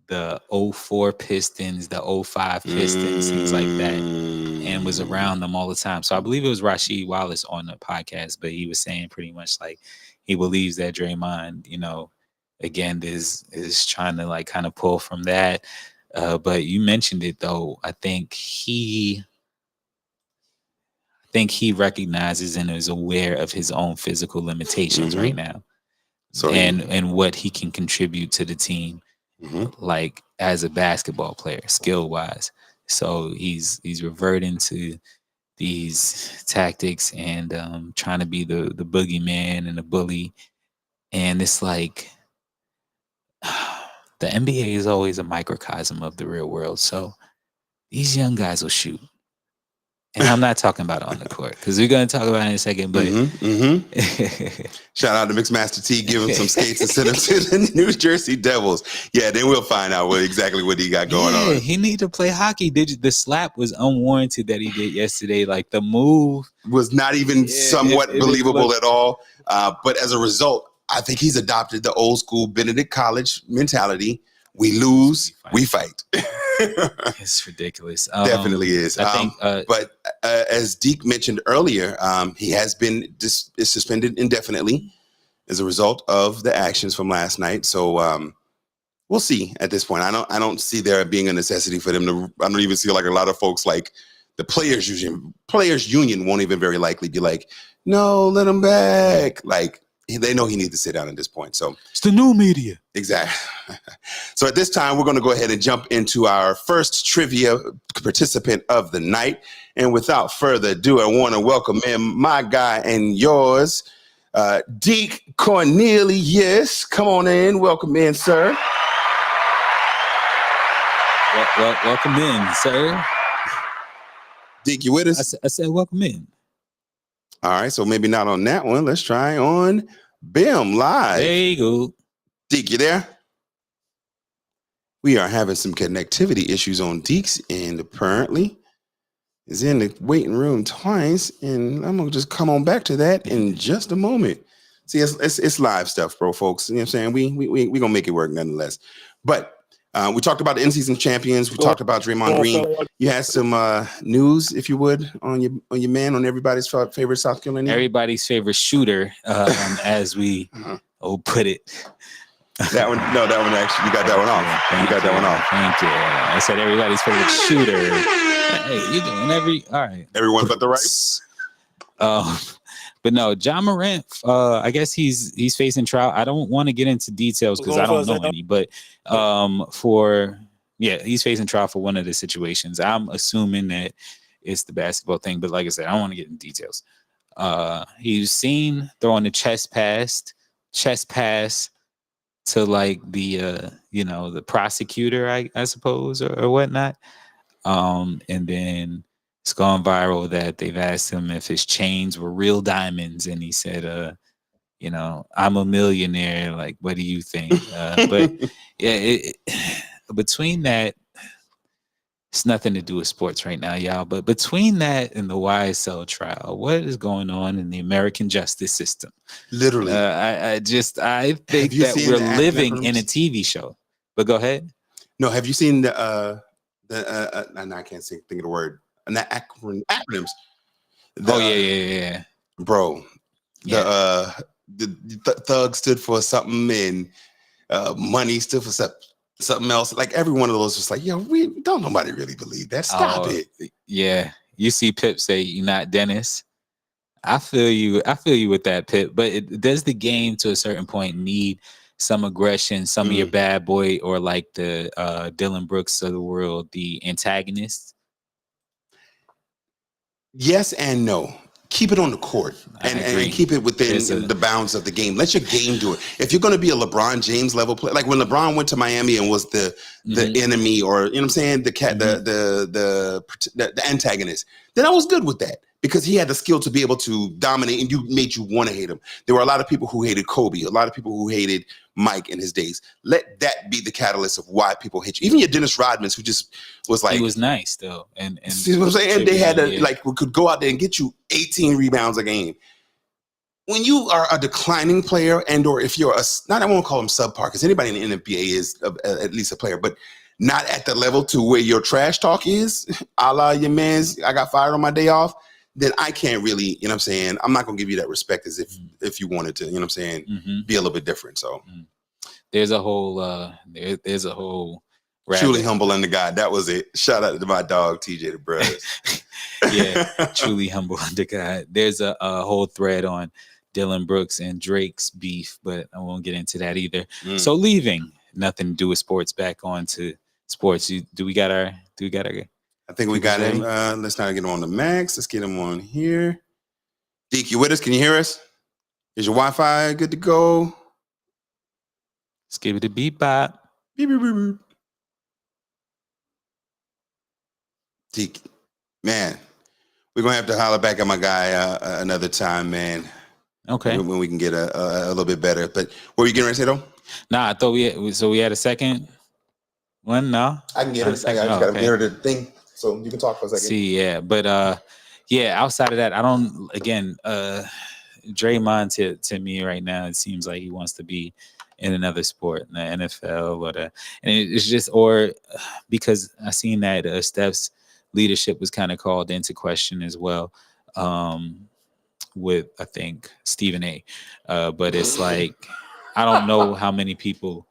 the 04 Pistons, the 05 Pistons, things like that, and was around them all the time. So I believe it was Rasheed Wallace on the podcast, but he was saying pretty much like he believes that Draymond, again, is trying to like kind of pull from that. But you mentioned it though. I think he recognizes and is aware of his own physical limitations right now, So and what he can contribute to the team, like as a basketball player, skill wise. So he's reverting to these tactics and trying to be the boogeyman and the bully. And it's like the NBA is always a microcosm of the real world. So these young guys will shoot. And I'm not talking about on the court because we're going to talk about it in a second. But shout out to Mixmaster T, give him some skates and send him to the New Jersey Devils. Yeah, then we'll find out exactly what he got going on. He need to play hockey. The slap was unwarranted that he did yesterday. Like the move was not even somewhat believable at all. But as a result, I think he's adopted the old school Benedict College mentality. We lose, we fight. It's ridiculous. Definitely is. I think, but as Deke mentioned earlier, he has been suspended indefinitely as a result of the actions from last night. So we'll see at this point. I don't see there being a necessity for them to. I don't even see like a lot of folks like the players union won't even very likely be like, no, let him back. Like they know he needs to sit down at this point. So it's the new media. Exactly. So at this time, we're going to go ahead and jump into our first trivia participant of the night. And without further ado, I want to welcome in my guy and yours, Deke Cornelius. Come on in. Welcome in, sir. Welcome in, sir. Deke, you with us? I said welcome in. All right. So maybe not on that one. Let's try on BIM Live. There you go. Deke, you there? We are having some connectivity issues on Deke's end, apparently. Is in the waiting room twice, and I'm gonna just come on back to that in just a moment. See, it's live stuff, bro, folks. You know what I'm saying? We gonna make it work nonetheless. But we talked about the in-season champions. We talked about Draymond Green. You had some news, if you would, on your man, on everybody's favorite South Carolina. Everybody's favorite shooter, as we put it. That one actually, you got that one off. Yeah, you got that one off. Thank you. I said everybody's favorite all right. Everyone but the rights. But no, John Morant. I guess he's facing trial. I don't want to get into details because I don't know any. But he's facing trial for one of the situations. I'm assuming that it's the basketball thing. But like I said, I don't want to get into details. He was seen throwing the chest pass to like the the prosecutor, I suppose, or whatnot. And then it's gone viral that they've asked him if his chains were real diamonds, and he said, I'm a millionaire. Like, what do you think? But yeah, between that, it's nothing to do with sports right now, y'all. But between that and the YSL trial, what is going on in the American justice system? Literally, I think that we're living in a TV show. But go ahead. No, have you seen I can't think of the word. Acronyms. Yeah. Bro, Yeah. the thug stood for something, and money stood for something else. Like every one of those was like, we don't nobody really believe that. Stop it. Yeah. You see Pip say you're not Dennis. I feel you with that, Pip. But does the game to a certain point need some aggression, some of your bad boy, or like the Dylan Brooks of the world, the antagonists? Yes and no. Keep it on the court and keep it within the bounds of the game. Let your game do it. If you're going to be a LeBron James level player, like when LeBron went to Miami and was the enemy, or you know what I'm saying, the antagonist, then I was good with that. because he had the skill to be able to dominate, and made you want to hate him. There were a lot of people who hated Kobe, a lot of people who hated Mike in his days. Let that be the catalyst of why people hate you. Even your Dennis Rodmans, who just was like, he was nice though, and see what I'm saying? And they had could go out there and get you 18 rebounds a game. When you are a declining player, and or if you're I won't call him subpar, because anybody in the NBA is at least a player, but not at the level to where your trash talk is, a la your man's, I got fired on my day off, then I can't really, you know what I'm saying? I'm not going to give you that respect as if you wanted to, you know what I'm saying, be a little bit different. So there's a whole, there's a whole. Truly humble under God. That was it. Shout out to my dog, TJ the Brothers. Yeah, truly humble under God. There's a whole thread on Dylan Brooks and Drake's beef, but I won't get into that either. So leaving, nothing to do with sports, back on to sports. Do we got our I think we got him. Let's not get him on the max. Let's get him on here. Deke, you with us? Can you hear us? Is your Wi-Fi good to go? Let's give it a beep bop. Beep, beep, beep, beep. Deke, man, we're going to have to holler back at my guy another time, man. Okay. When we can get a little bit better. But what were you getting ready to say, though? Nah, I thought we had a second one. No, I can get it. I just got to get her the thing, so you can talk for a second. See, yeah, but outside of that, I don't. Again, Draymond to me right now, it seems like he wants to be in another sport, in the NFL, and it's just, or because I seen that Steph's leadership was kind of called into question as well. With I think Stephen A. But it's like I don't know how many people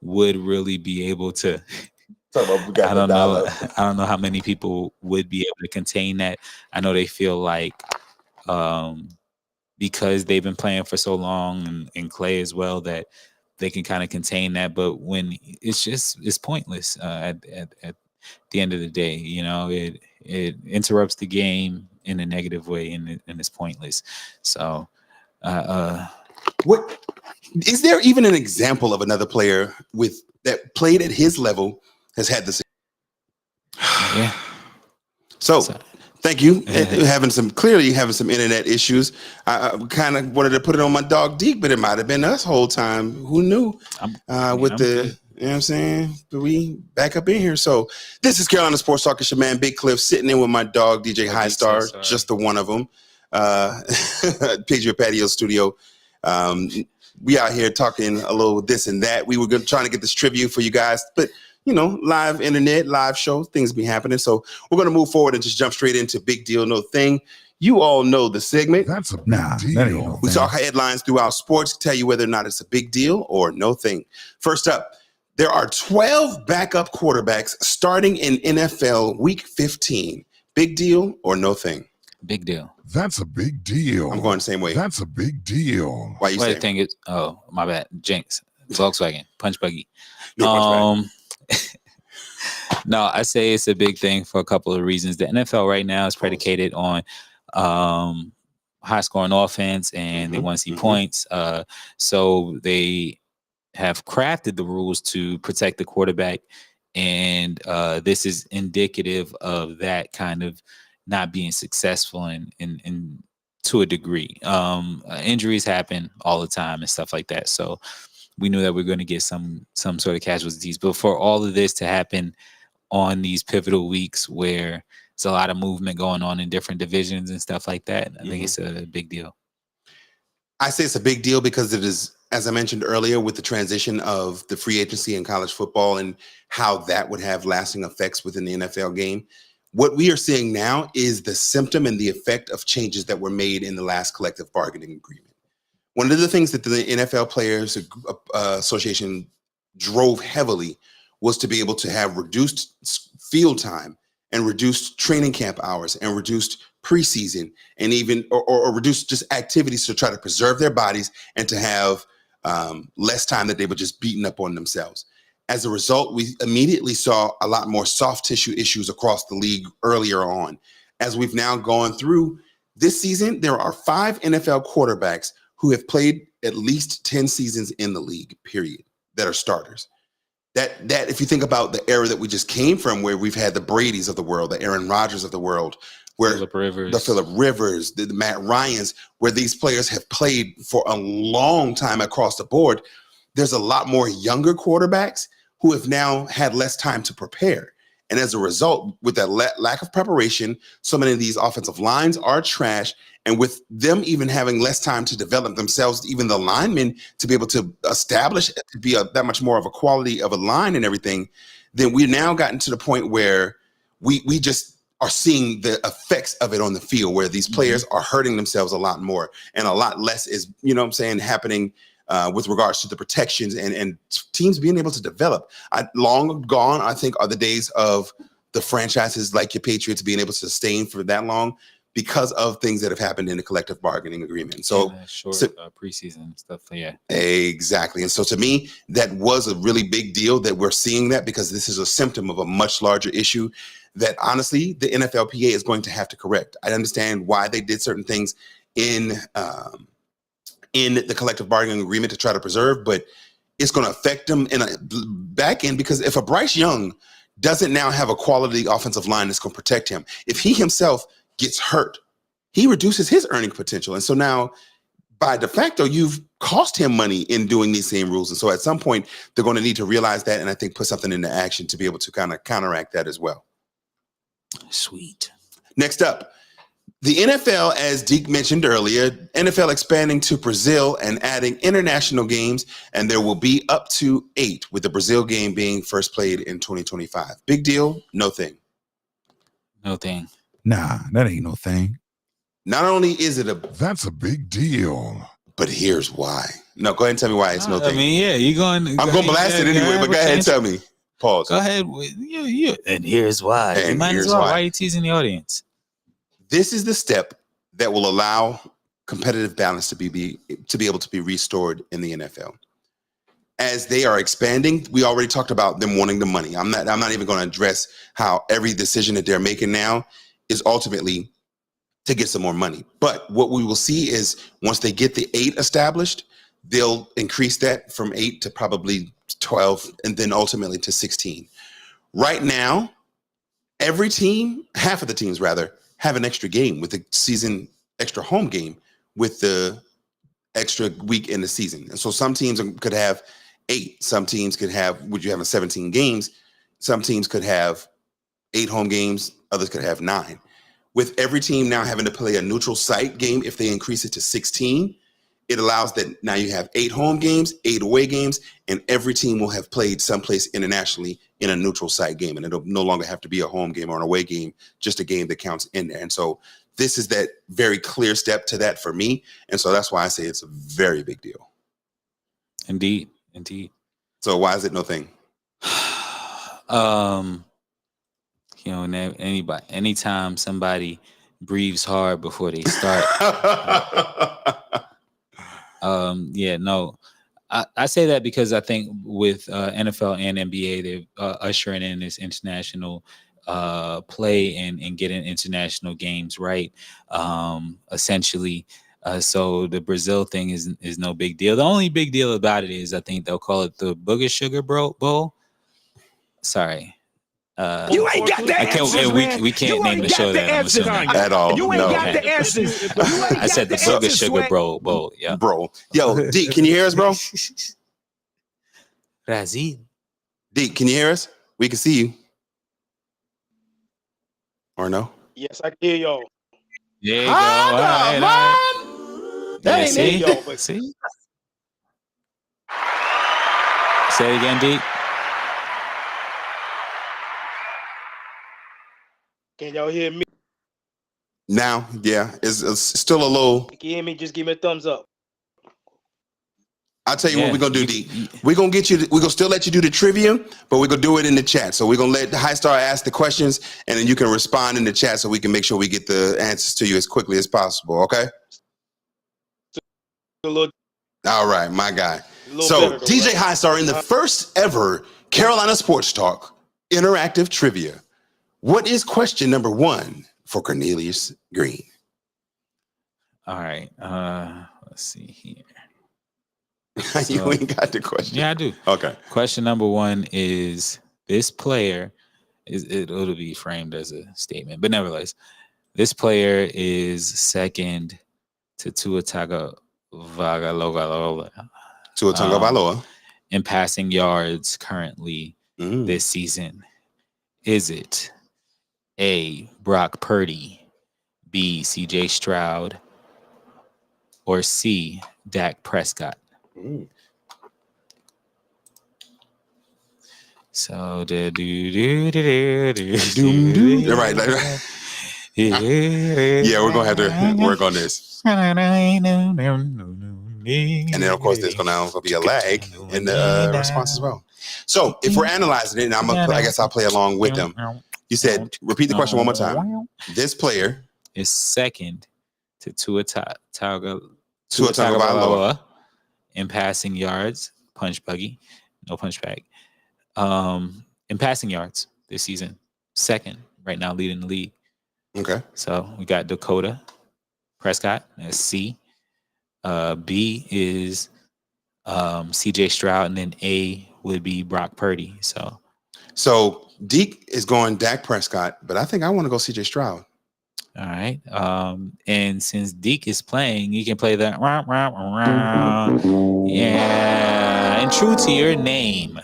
would really be able to. I don't know how many people would be able to contain that. I know they feel like because they've been playing for so long, and Clay as well, that they can kind of contain that. But when it's pointless at the end of the day, you know, it interrupts the game in a negative way, and it's pointless. So, what is there even an example of another player that played at his level has had the same? Yeah. So thank you. Clearly having some internet issues. I kind of wanted to put it on my dog Deke, but it might have been us whole time. Who knew? You know what I'm saying? But we back up in here. So this is Carolina Sports Talk. It's your man Big Cliff sitting in with my dog DJ High Star, just the one of them. Patriot Patio Studio. We out here talking a little this and that. We were trying to get this trivia for you guys, but you know, live internet, live show, things be happening. So we're going to move forward and just jump straight into Big Deal, No Thing. You all know the segment. That's a big deal. We talk headlines throughout sports, tell you whether or not it's a big deal or no thing. First up, there are 12 backup quarterbacks starting in NFL Week 15. Big deal or no thing? Big deal. That's a big deal. I'm going the same way. That's a big deal. Why you saying? The thing is, oh, my bad. Jinx. Volkswagen. Punch buggy. No, No, I say it's a big thing for a couple of reasons. The NFL right now is predicated on high scoring offense, and they want to see points. So they have crafted the rules to protect the quarterback, and this is indicative of that kind of not being successful in to a degree. Injuries happen all the time and stuff like that. So we knew that we are going to get some sort of casualties. But for all of this to happen on these pivotal weeks where there's a lot of movement going on in different divisions and stuff like that, I think it's a big deal. I say it's a big deal because it is, as I mentioned earlier, with the transition of the free agency in college football and how that would have lasting effects within the NFL game. What we are seeing now is the symptom and the effect of changes that were made in the last collective bargaining agreement. One of the things that the NFL Players Association drove heavily was to be able to have reduced field time and reduced training camp hours and reduced preseason and even or reduced just activities to try to preserve their bodies and to have less time that they were just beating up on themselves. As a result, we immediately saw a lot more soft tissue issues across the league earlier on. As we've now gone through this season, there are 5 NFL quarterbacks who have played at least 10 seasons in the league, period, that are starters. That if you think about the era that we just came from, where we've had the Bradys of the world, the Aaron Rodgers of the world, where Phillip Rivers. the Phillip Rivers, the Matt Ryans, where these players have played for a long time across the board. There's a lot more younger quarterbacks who have now had less time to prepare. And as a result, with that lack of preparation, so many of these offensive lines are trash. And with them even having less time to develop themselves, even the linemen to be able to establish to be that much more of a quality of a line and everything, then we've now gotten to the point where we just are seeing the effects of it on the field, where these players are hurting themselves a lot more, and a lot less is, happening with regards to the protections and teams being able to develop. Long gone, I think, are the days of the franchises like your Patriots being able to sustain for that long because of things that have happened in the collective bargaining agreement. So short preseason stuff. Yeah, exactly. And so to me, that was a really big deal that we're seeing that, because this is a symptom of a much larger issue that honestly the NFLPA is going to have to correct. I understand why they did certain things in the collective bargaining agreement to try to preserve, but it's going to affect them in a back end, because if a Bryce Young doesn't now have a quality offensive line that's going to protect him, if he himself gets hurt, he reduces his earning potential. And so now by de facto, you've cost him money in doing these same rules. And so at some point they're going to need to realize that, and I think put something into action to be able to kind of counteract that as well. Sweet. Next up, the NFL, as Deke mentioned earlier, NFL expanding to Brazil and adding international games, and there will be up to 8, with the Brazil game being first played in 2025. Big deal? No thing. No thing. Nah, that ain't no thing. Not only is it That's a big deal. but here's why. No, go ahead and tell me why it's no I thing. mean, yeah, you're going. I'm going to blast it anyway, but go ahead and tell me. Pause. Go ahead. You. And here's why. And You might here's as well. why. Why are you teasing the audience? This is the step that will allow competitive balance to be able to be restored in the NFL. As they are expanding, we already talked about them wanting the money. I'm not even going to address how every decision that they're making now is ultimately to get some more money. But what we will see is once they get the 8 established, they'll increase that from 8 to probably 12, and then ultimately to 16. Right now, every team, half of the teams rather, have an extra game with the season, extra home game with the extra week in the season. And so some teams could have 8. Some teams could have, would you have 17 games? Some teams could have 8 home games. Others could have 9. With every team now having to play a neutral site game, if they increase it to 16, it allows that now you have 8 home games, 8 away games, and every team will have played someplace internationally in a neutral site game. And it'll no longer have to be a home game or an away game, just a game that counts in there. And so this is that very clear step to that for me. And so that's why I say it's a very big deal. Indeed. So why is it no thing? Anytime somebody breathes hard before they start. I say that because I think with NFL and NBA, they're ushering in this international play and getting international games right. Essentially, so the Brazil thing is no big deal. The only big deal about it is I think they'll call it the Booger Sugar Bowl. Sorry. You ain't got the answers, man. We can't name the show that, I'm assuming. At all. You ain't No. got the answers. I said the Booger Sugar Bowl. Yeah. Bro. Yo, D, can you hear us, bro? Brazil. D, can you hear us? We can see you. Or no? Yes, I can hear y'all. There you go. All right. That Yeah, ain't see? me, y'all. But See? Say it again, D. can y'all hear me? Now, yeah, it's still a little. Can you hear me? Just give me a thumbs up. I'll tell you what we're gonna do, D. you- We're gonna we're gonna still let you do the trivia, but we're gonna do it in the chat. So we're gonna let the High Star ask the questions, and then you can respond in the chat so we can make sure we get the answers to you as quickly as possible. Okay? A little All right, my guy. little So better, though, DJ right? High Star in the first ever Carolina Sports Talk interactive trivia. What is question number 1 for Cornelius Green? All right. Let's see here. You ain't got the question. Yeah, I do. Okay. Question number 1 is this player it'll be framed as a statement, but nevertheless, This player is second to Tua Tagovailoa Tua Tagovailoa. in passing yards currently Mm. this season. Is it A, Brock Purdy, B, CJ Stroud, or C, Dak Prescott? Mm. So yeah, Right. Yeah, we're gonna have to work on this. And then, of course, there's gonna be a lag in the response as well. So, if we're analyzing it, and I guess I'll play along with them. You said, repeat the question one more time. This player is second to Tua Tagovailoa. Tagovailoa in passing yards, punch buggy, no punch bag. In passing yards this season, second right now, leading the league. Okay. So we got Dakota Prescott, that's C. B is CJ Stroud, and then A would be Brock Purdy. So Deke is going Dak Prescott, but I think I want to go CJ Stroud. All right. And since Deke is playing, you can play that. Yeah. And true to your name,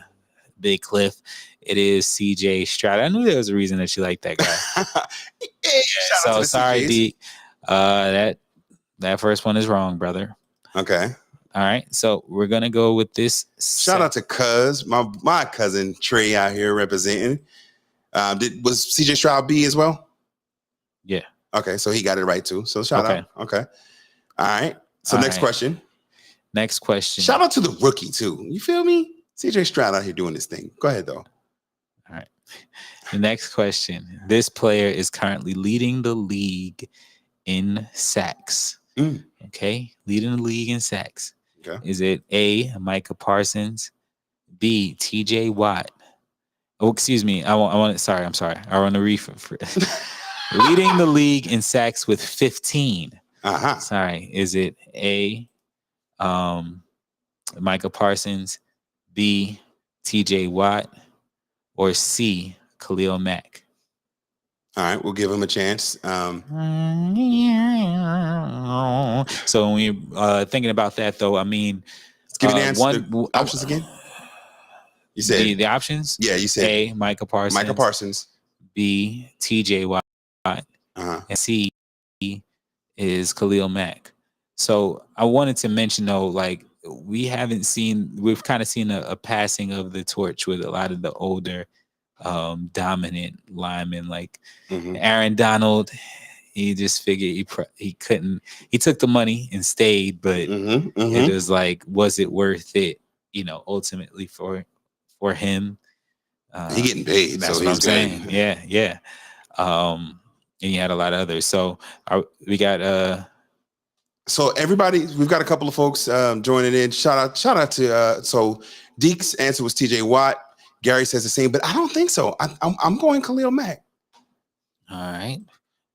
Big Cliff, it is CJ Stroud. I knew there was a reason that you liked that guy. Shout out to the sorry, CJs. Deke. That first one is wrong, brother. Okay. All right. So we're gonna go with this. Shout out to Cuz, my cousin Trey out here representing. Was CJ Stroud B as well? Yeah. Okay, so he got it right too. So shout out. Okay. All right. So All next right. question. Next question. Shout out to the rookie too. You feel me? CJ Stroud out here doing this thing. Go ahead though. All right. The next question. This player is currently leading the league in sacks. Mm. Okay. Leading the league in sacks. Okay. Is it A, Micah Parsons, B, TJ Watt? Oh, excuse me. I'm sorry. I want to leading the league in sacks with 15. Uh-huh. Sorry. Is it A, Micah Parsons, B, TJ Watt, or C, Khalil Mack? All right, we'll give him a chance. So when you're thinking about that, though, I mean, Let's give me the answer. The options again. You said the options. Yeah, you said A, Micah Parsons. Micah Parsons. B, TJ Watt. Uh-huh. And C is Khalil Mack. So I wanted to mention, though, like, we've kind of seen a passing of the torch with a lot of the older dominant linemen, like Mhm. Aaron Donald. He just figured he couldn't. He took the money and stayed, but Mhm, mhm. it was like, was it worth it? Ultimately for him. He getting paid, That's so what I'm he's saying. good. Yeah. And you had a lot of others. So we got So everybody, we've got a couple of folks joining in. Shout out to so Deke's answer was TJ Watt. Gary says the same, but I don't think so. I'm going Khalil Mack. all right.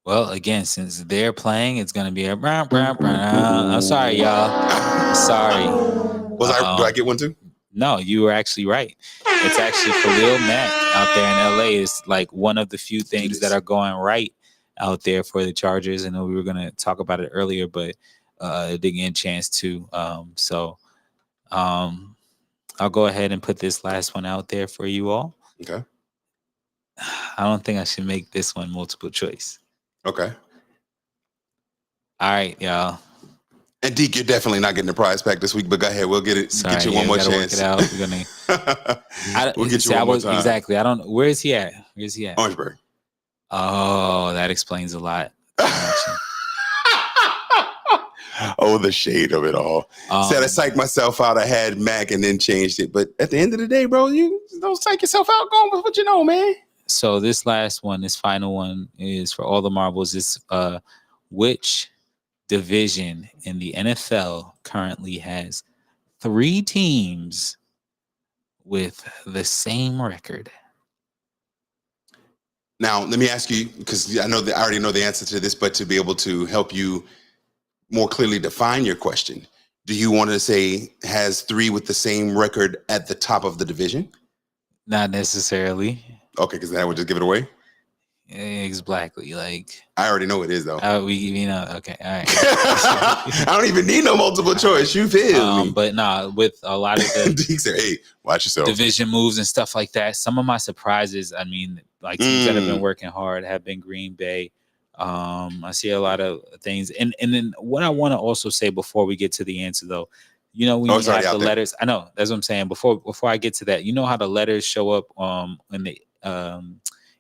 Well, again, since they're playing, it's gonna be a I'm sorry, y'all. Sorry. Do I get one too? No, you were actually right. It's actually Khalil Mack out there in LA is like one of the few things that are going right out there for the Chargers. I know we were gonna talk about it earlier, but didn't get a chance to. I'll go ahead and put this last one out there for you all. Okay. I don't think I should make this one multiple choice. Okay. All right, y'all. And Deke, you're definitely not getting the prize back this week, but go ahead. We'll get it. Sorry, get you one more gotta chance. Work it out. We're gonna. We'll get you one more time. Exactly. I don't. Where is he at? Orangeburg. Oh, that explains a lot. Oh, the shade of it all. Said I psyched myself out. I had Mac and then changed it. But at the end of the day, bro, you don't psych yourself out. Go with what you know, man. So this final one is for all the marbles. Is which division in the NFL currently has 3 teams with the same record? Now, let me ask you, because I already know the answer to this, but to be able to help you more clearly define your question, do you want to say has 3 with the same record at the top of the division? Not necessarily. Okay, because that would just give it away. Exactly. Like I already know it is though. okay, all right. I don't even need no multiple choice. You feel me? But nah, with a lot of the Deke said, "Hey, watch yourself." division moves and stuff like that. Some of my surprises, I mean, like teams that have been working hard have been Green Bay. I see a lot of things, and then what I want to also say before we get to the answer, though, you know, when you have the letters, I know that's what I'm saying. Before I get to that, you know how the letters show up in the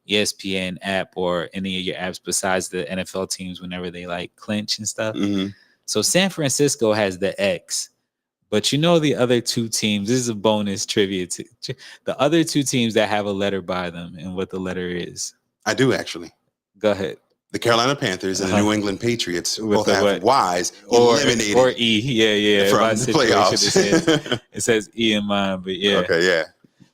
ESPN app or any of your apps besides the NFL teams whenever they like clinch and stuff. Mm-hmm. So San Francisco has the X. But you know the other two teams, this is a bonus trivia. The other two teams that have a letter by them and what the letter is. I do actually. Go ahead. The Carolina Panthers and the New England Patriots With both the have Y's or eliminated or E. Yeah. from My the situation, playoffs. it says E in mine, but yeah. Okay, yeah.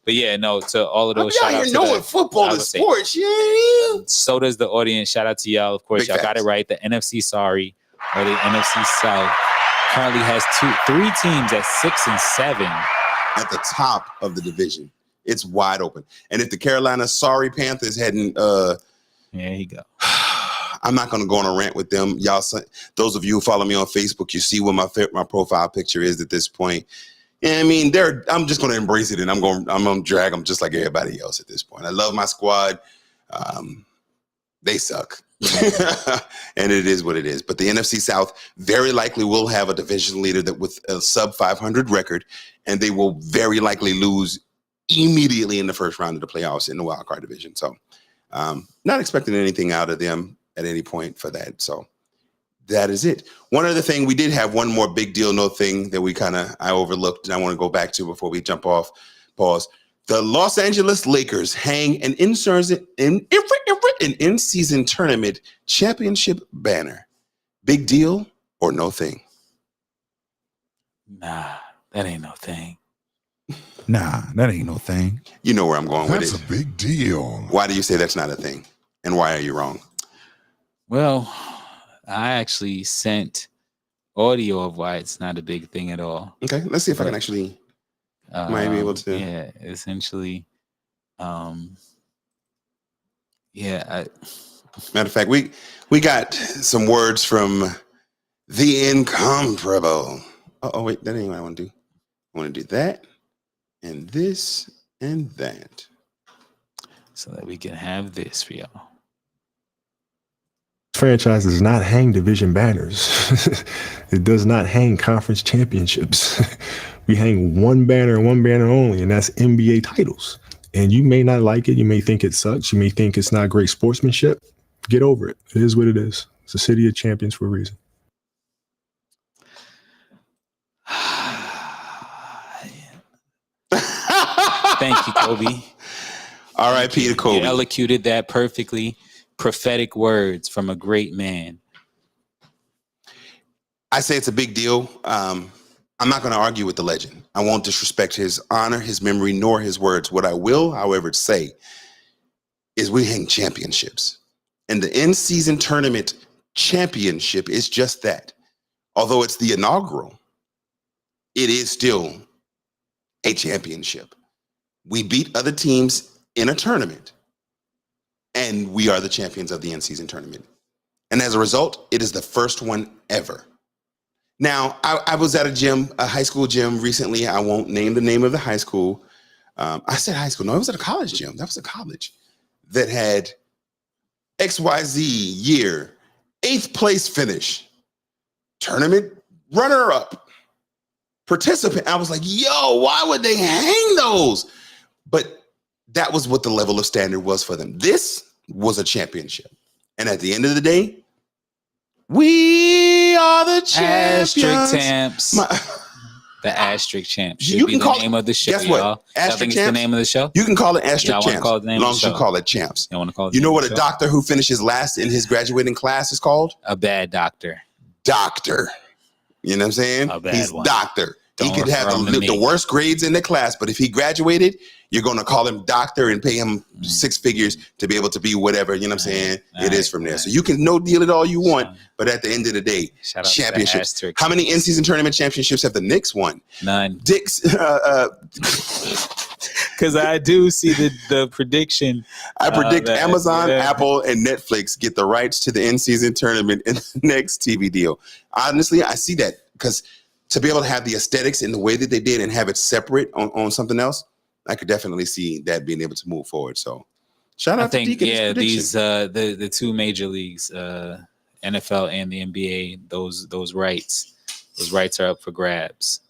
But yeah, no, to all of those I'm shout out out here to knowing the, football I is would say- sports. Yeah. So does the audience. Shout out to y'all. Of course, Big y'all got facts. it right. The NFC sorry or the NFC South currently has three teams at 6 and 7. At the top of the division. It's wide open. And if the Carolina sorry Panthers hadn't There you go. I'm not going to go on a rant with them. Y'all, those of you who follow me on Facebook, you see what my profile picture is at this point. And I mean, I'm just going to embrace it, and I'm going to drag them just like everybody else at this point. I love my squad. They suck. And it is what it is. But the NFC South very likely will have a division leader that with a sub 500 record, and they will very likely lose immediately in the first round of the playoffs in the wild card division. So not expecting anything out of them at any point for that. So that is it. One other thing, we did have one more big deal, no thing that I overlooked, and I want to go back to before we jump off. Pause. The Los Angeles Lakers hang an in-season tournament championship banner. Big deal or no thing? Nah, that ain't no thing. Nah, that ain't no thing. You know where I'm going That's with a it. big deal. Why do you say that's not a thing? And why are you wrong? Well, I actually sent audio of why it's not a big thing at all. Okay, let's see if I can actually might be able to. Yeah, essentially. Matter of fact, we got some words from the incomparable. Oh wait, that ain't what I want to do. I want to do that and this and that. So that we can have this for y'all. Franchise does not hang division banners. It does not hang conference championships. We hang one banner and one banner only, and that's NBA titles. And you may not like it. You may think it sucks. You may think it's not great sportsmanship. Get over it. It is what it is. It's a city of champions for a reason. Thank you, Kobe. R.I.P. to Kobe. You elocuted that perfectly. Prophetic words from a great man. I say it's a big deal. I'm not going to argue with the legend. I won't disrespect his honor, his memory, nor his words. What I will, however, say is we hang championships. And the in-season tournament championship is just that. Although it's the inaugural, it is still a championship. We beat other teams in a tournament, and we are the champions of the in-season tournament. And as a result, it is the first one ever. Now, I was at a high school gym recently. I won't name the name of the high school. I said high school. No, it was at a college gym. That was a college that had XYZ year, 8th place finish, tournament runner-up, participant. I was like, yo, why would they hang those? But that was what the level of standard was for them. This was a championship. And at the end of the day, we are the champions. Asterisk champs. The asterisk champs. Should You be can the call name of the show, guess what? y'all. Y'all Asterisk think it's the champs? name of the show? You can call it asterisk Y'all wanna champs, call it the name as of long the as you show? call it champs. You want to call it? You the know name what of a the show? doctor who finishes last in his graduating class is called? A bad doctor. Doctor. You know what I'm saying? A bad He's one. doctor. He Don't could have refer him to the me. worst grades in the class, but if he graduated, you're going to call him doctor and pay him 6 figures to be able to be whatever. You know what I'm saying? It is from there. So you can no deal it all you want, but at the end of the day, Shout out to the championships. asterisk. How many in-season tournament championships have the Knicks won? None. Dicks. because I do see the prediction. I predict that- Amazon, yeah. Apple, and Netflix get the rights to the in-season tournament in the next TV deal. Honestly, I see that because to be able to have the aesthetics in the way that they did and have it separate on something else, I could definitely see that being able to move forward. So shout out I think to Deacon. yeah, these the two major leagues, NFL and the NBA, those rights are up for grabs.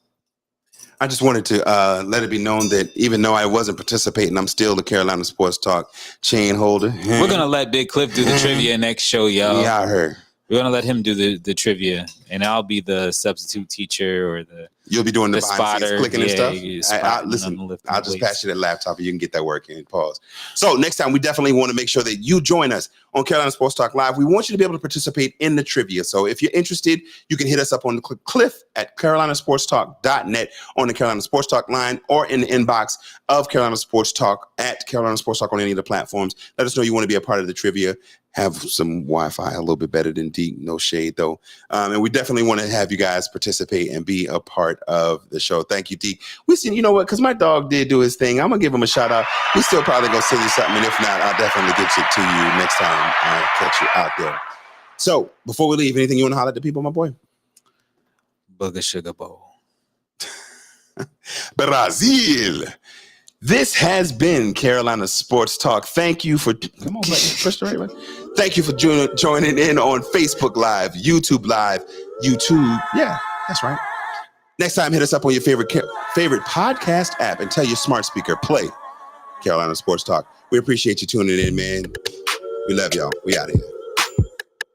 I just wanted to let it be known that even though I wasn't participating, I'm still the Carolina Sports Talk chain holder. We're gonna let Big Cliff do the trivia next show, y'all. Yeah, I heard. We're gonna let him do the trivia, and I'll be the substitute teacher or the You'll be doing the spotter, behind the scenes clicking and stuff. you I, spotting listen, on the lifting I'll just weights. pass you that laptop and you can get that work in. Pause. So next time, we definitely want to make sure that you join us on Carolina Sports Talk Live. We want you to be able to participate in the trivia. So if you're interested, you can hit us up on the Cliff at carolinasportstalk.net on the Carolina Sports Talk line or in the inbox of Carolina Sports Talk at Carolina Sports Talk on any of the platforms. Let us know you want to be a part of the trivia. Have some Wi-Fi a little bit better than Deep, no shade though. And we definitely want to have you guys participate and be a part of the show. Thank you, Deep. We see, you know what, because my dog did do his thing. I'm gonna give him a shout out. He's still probably gonna send you something, and if not, I'll definitely get it to you next time I catch you out there. So before we leave, anything you want to holler at the people, my boy? Booger Sugar Bowl. Brazil. This has been Carolina Sports Talk. Thank you for come on, push the right button. Thank you for joining in on Facebook Live, YouTube Live, YouTube. Yeah, that's right. Next time, hit us up on your favorite podcast app and tell your smart speaker play Carolina Sports Talk. We appreciate you tuning in, man. We love y'all. We out of here.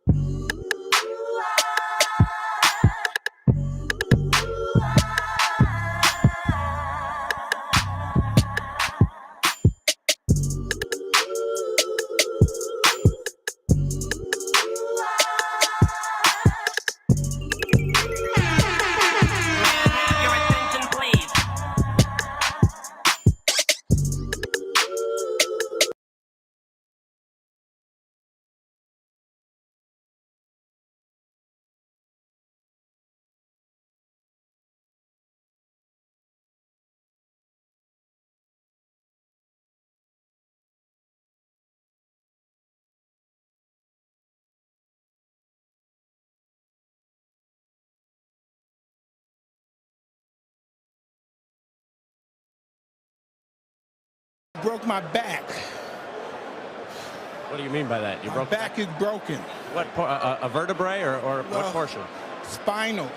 Your attention, please. Broke my back. What do you mean by that? You My broke back is broken. what? A vertebrae or Well, what portion? Spinal.